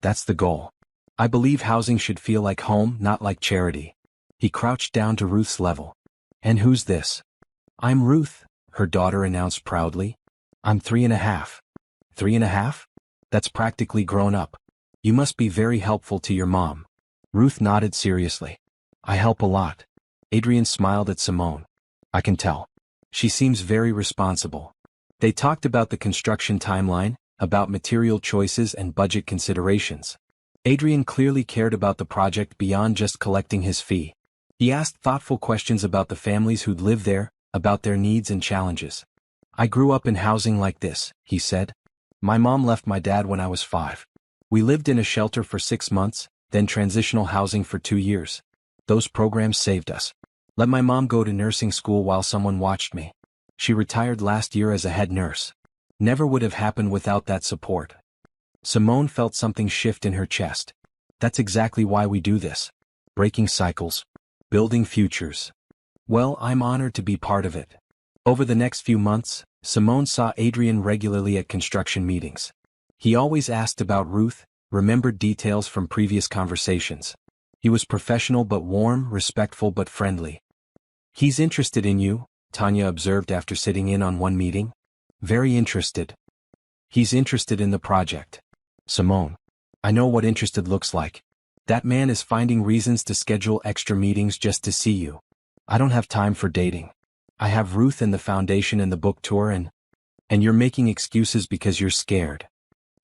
That's the goal. I believe housing should feel like home, not like charity." He crouched down to Ruth's level. "And who's this?" "I'm Ruth," her daughter announced proudly. "I'm 3.5. 3.5? That's practically grown up. You must be very helpful to your mom." Ruth nodded seriously. "I help a lot." Adrian smiled at Simone. "I can tell. She seems very responsible." They talked about the construction timeline, about material choices and budget considerations. Adrian clearly cared about the project beyond just collecting his fee. He asked thoughtful questions about the families who'd live there, about their needs and challenges. "I grew up in housing like this," he said. "My mom left my dad when I was 5. We lived in a shelter for 6 months, then transitional housing for 2 years. Those programs saved us. Let my mom go to nursing school while someone watched me. She retired last year as a head nurse. Never would have happened without that support." Simone felt something shift in her chest. "That's exactly why we do this. Breaking cycles. Building futures. Well, I'm honored to be part of it." Over the next few months, Simone saw Adrian regularly at construction meetings. He always asked about Ruth, remembered details from previous conversations. He was professional but warm, respectful but friendly. "He's interested in you," Tanya observed after sitting in on one meeting. "Very interested. He's interested in the project." "Simone. I know what interested looks like. That man is finding reasons to schedule extra meetings just to see you. I don't have time for dating. I have Ruth and the foundation and the book tour and you're making excuses because you're scared."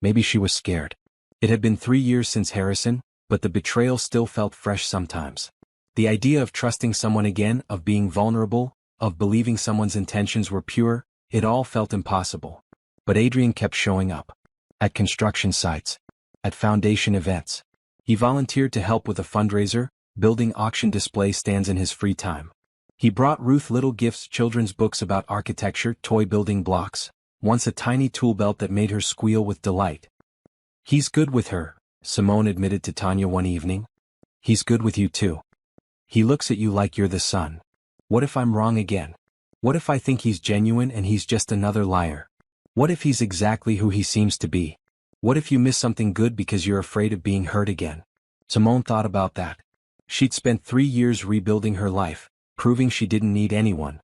Maybe she was scared. It had been 3 years since Harrison, but the betrayal still felt fresh sometimes. The idea of trusting someone again, of being vulnerable, of believing someone's intentions were pure, it all felt impossible. But Adrian kept showing up. At construction sites. At foundation events. He volunteered to help with a fundraiser, building auction display stands in his free time. He brought Ruth little gifts, children's books about architecture, toy building blocks, once a tiny tool belt that made her squeal with delight. "He's good with her," Simone admitted to Tanya one evening. "He's good with you too. He looks at you like you're the sun. What if I'm wrong again? What if I think he's genuine and he's just another liar? What if he's exactly who he seems to be? What if you miss something good because you're afraid of being hurt again?" Simone thought about that. She'd spent 3 years rebuilding her life, proving she didn't need anyone.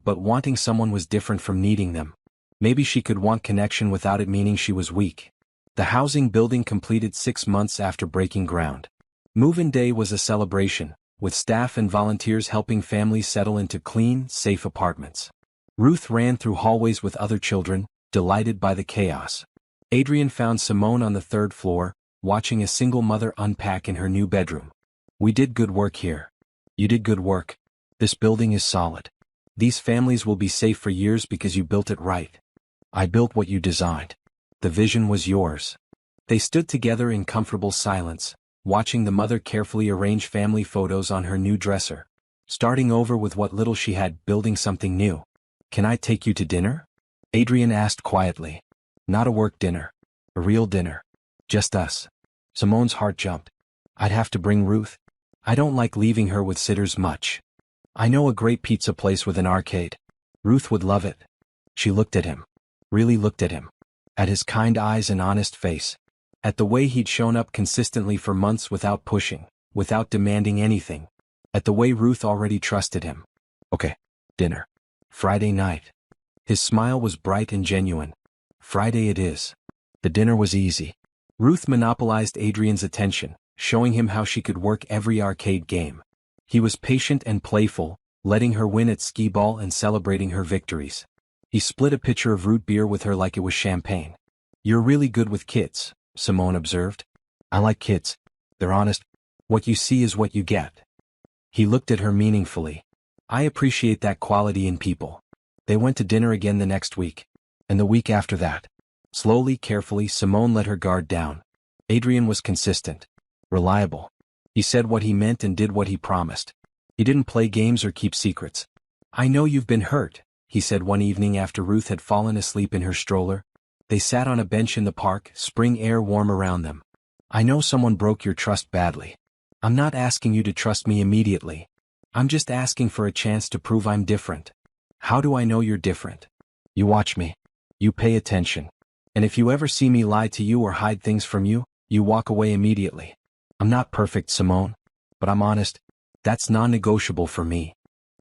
But wanting someone was different from needing them. Maybe she could want connection without it meaning she was weak. The housing building completed 6 months after breaking ground. Move-in day was a celebration, with staff and volunteers helping families settle into clean, safe apartments. Ruth ran through hallways with other children, delighted by the chaos. Adrian found Simone on the 3rd floor, watching a single mother unpack in her new bedroom. "We did good work here. You did good work. This building is solid. These families will be safe for years because you built it right. I built what you designed. The vision was yours." They stood together in comfortable silence, watching the mother carefully arrange family photos on her new dresser. Starting over with what little she had, building something new. "Can I take you to dinner?" Adrian asked quietly. "Not a work dinner. A real dinner. Just us." Simone's heart jumped. "I'd have to bring Ruth. I don't like leaving her with sitters much. I know a great pizza place with an arcade. Ruth would love it." She looked at him. Really looked at him. At his kind eyes and honest face. At the way he'd shown up consistently for months without pushing, without demanding anything. At the way Ruth already trusted him. "Okay, dinner. Friday night." His smile was bright and genuine. "Friday it is." The dinner was easy. Ruth monopolized Adrian's attention, showing him how she could work every arcade game. He was patient and playful, letting her win at skee-ball and celebrating her victories. He split a pitcher of root beer with her like it was champagne. "You're really good with kids," Simone observed. "I like kids. They're honest. What you see is what you get." He looked at her meaningfully. "I appreciate that quality in people." They went to dinner again the next week. And the week after that. Slowly, carefully, Simone let her guard down. Adrian was consistent. Reliable. He said what he meant and did what he promised. He didn't play games or keep secrets. "I know you've been hurt," he said one evening after Ruth had fallen asleep in her stroller. They sat on a bench in the park, spring air warm around them. "I know someone broke your trust badly. I'm not asking you to trust me immediately. I'm just asking for a chance to prove I'm different." "How do I know you're different?" "You watch me. You pay attention. And if you ever see me lie to you or hide things from you, you walk away immediately. I'm not perfect, Simone. But I'm honest. That's non-negotiable for me."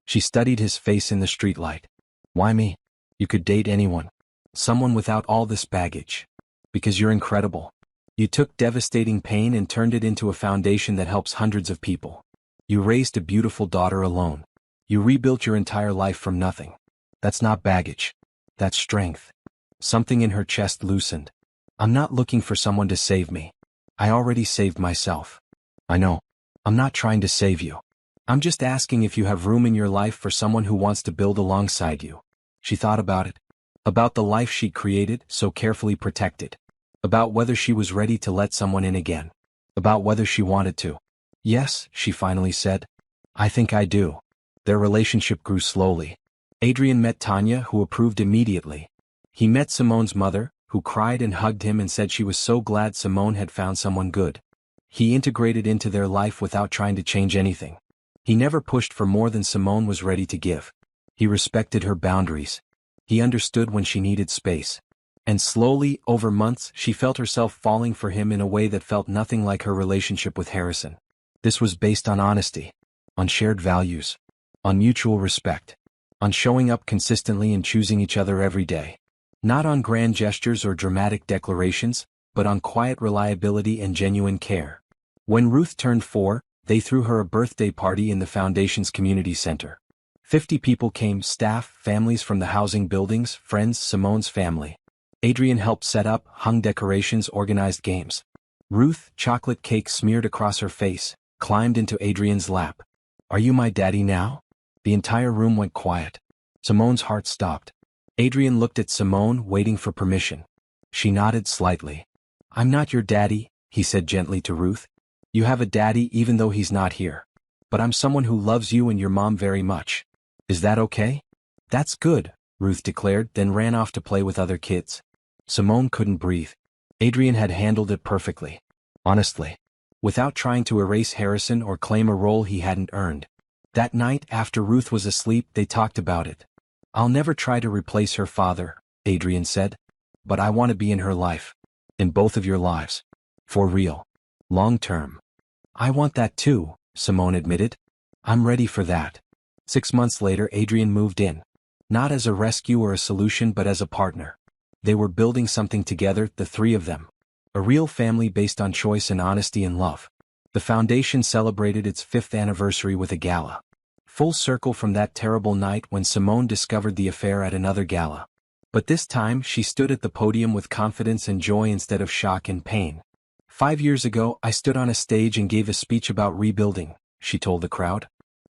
She studied his face in the streetlight. "Why me? You could date anyone. Someone without all this baggage. Because you're incredible. You took devastating pain and turned it into a foundation that helps hundreds of people. You raised a beautiful daughter alone. You rebuilt your entire life from nothing. That's not baggage. That's strength." Something in her chest loosened. "I'm not looking for someone to save me. I already saved myself." "I know. I'm not trying to save you. I'm just asking if you have room in your life for someone who wants to build alongside you." She thought about it. About the life she'd created, so carefully protected. About whether she was ready to let someone in again. About whether she wanted to. "Yes," she finally said. "I think I do." Their relationship grew slowly. Adrian met Tanya, who approved immediately. He met Simone's mother, who cried and hugged him and said she was so glad Simone had found someone good. He integrated into their life without trying to change anything. He never pushed for more than Simone was ready to give. He respected her boundaries. He understood when she needed space. And slowly, over months, she felt herself falling for him in a way that felt nothing like her relationship with Harrison. This was based on honesty. On shared values. On mutual respect. On showing up consistently and choosing each other every day. Not on grand gestures or dramatic declarations, but on quiet reliability and genuine care. When Ruth turned 4, they threw her a birthday party in the Foundation's community center. 50 people came, staff, families from the housing buildings, friends, Simone's family. Adrian helped set up, hung decorations, organized games. Ruth, chocolate cake smeared across her face, climbed into Adrian's lap. "Are you my daddy now?" The entire room went quiet. Simone's heart stopped. Adrian looked at Simone, waiting for permission. She nodded slightly. "I'm not your daddy," he said gently to Ruth. "You have a daddy even though he's not here. But I'm someone who loves you and your mom very much. Is that okay?" "That's good," Ruth declared, then ran off to play with other kids. Simone couldn't breathe. Adrian had handled it perfectly. Honestly. Without trying to erase Harrison or claim a role he hadn't earned. That night, after Ruth was asleep, they talked about it. "I'll never try to replace her father," Adrian said. "But I want to be in her life. In both of your lives. For real. Long term." "I want that too," Simone admitted. "I'm ready for that." 6 months later, Adrian moved in. Not as a rescue or a solution but as a partner. They were building something together, the three of them. A real family based on choice and honesty and love. The foundation celebrated its 5th anniversary with a gala. Full circle from that terrible night when Simone discovered the affair at another gala. But this time she stood at the podium with confidence and joy instead of shock and pain. 5 years ago I stood on a stage and gave a speech about rebuilding, she told the crowd.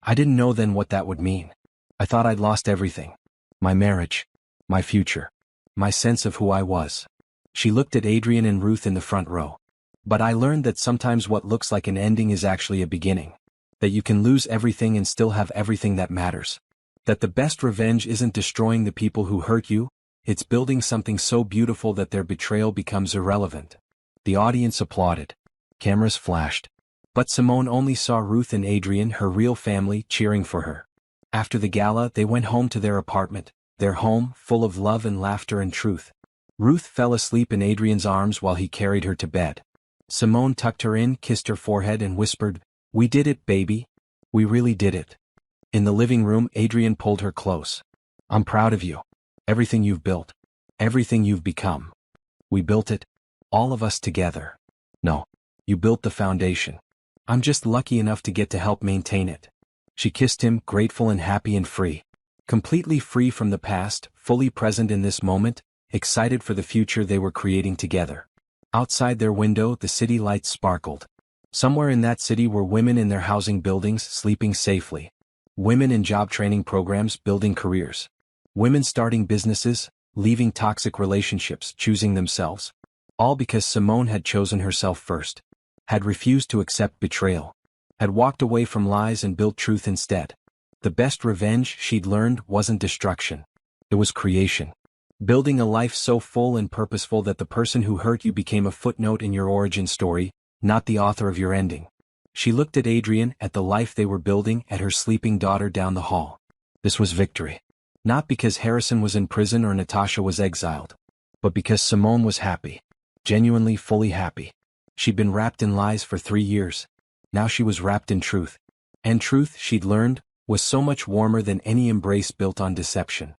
I didn't know then what that would mean. I thought I'd lost everything. My marriage. My future. My sense of who I was. She looked at Adrian and Ruth in the front row. But I learned that sometimes what looks like an ending is actually a beginning. That you can lose everything and still have everything that matters. That the best revenge isn't destroying the people who hurt you, it's building something so beautiful that their betrayal becomes irrelevant. The audience applauded. Cameras flashed. But Simone only saw Ruth and Adrian, her real family, cheering for her. After the gala, they went home to their apartment, their home, full of love and laughter and truth. Ruth fell asleep in Adrian's arms while he carried her to bed. Simone tucked her in, kissed her forehead and whispered, "We did it, baby. We really did it." In the living room, Adrian pulled her close. "I'm proud of you. Everything you've built. Everything you've become. We built it. All of us together. No, you built the foundation. I'm just lucky enough to get to help maintain it." She kissed him, grateful and happy and free. Completely free from the past, fully present in this moment, excited for the future they were creating together. Outside their window, the city lights sparkled. Somewhere in that city were women in their housing buildings, sleeping safely. Women in job training programs, building careers. Women starting businesses, leaving toxic relationships, choosing themselves. All because Simone had chosen herself first. Had refused to accept betrayal. Had walked away from lies and built truth instead. The best revenge, she'd learned, wasn't destruction. It was creation. Building a life so full and purposeful that the person who hurt you became a footnote in your origin story, not the author of your ending. She looked at Adrian, at the life they were building, at her sleeping daughter down the hall. This was victory. Not because Harrison was in prison or Natasha was exiled. But because Simone was happy. Genuinely, fully happy. She'd been wrapped in lies for 3 years. Now she was wrapped in truth. And truth, she'd learned, was so much warmer than any embrace built on deception.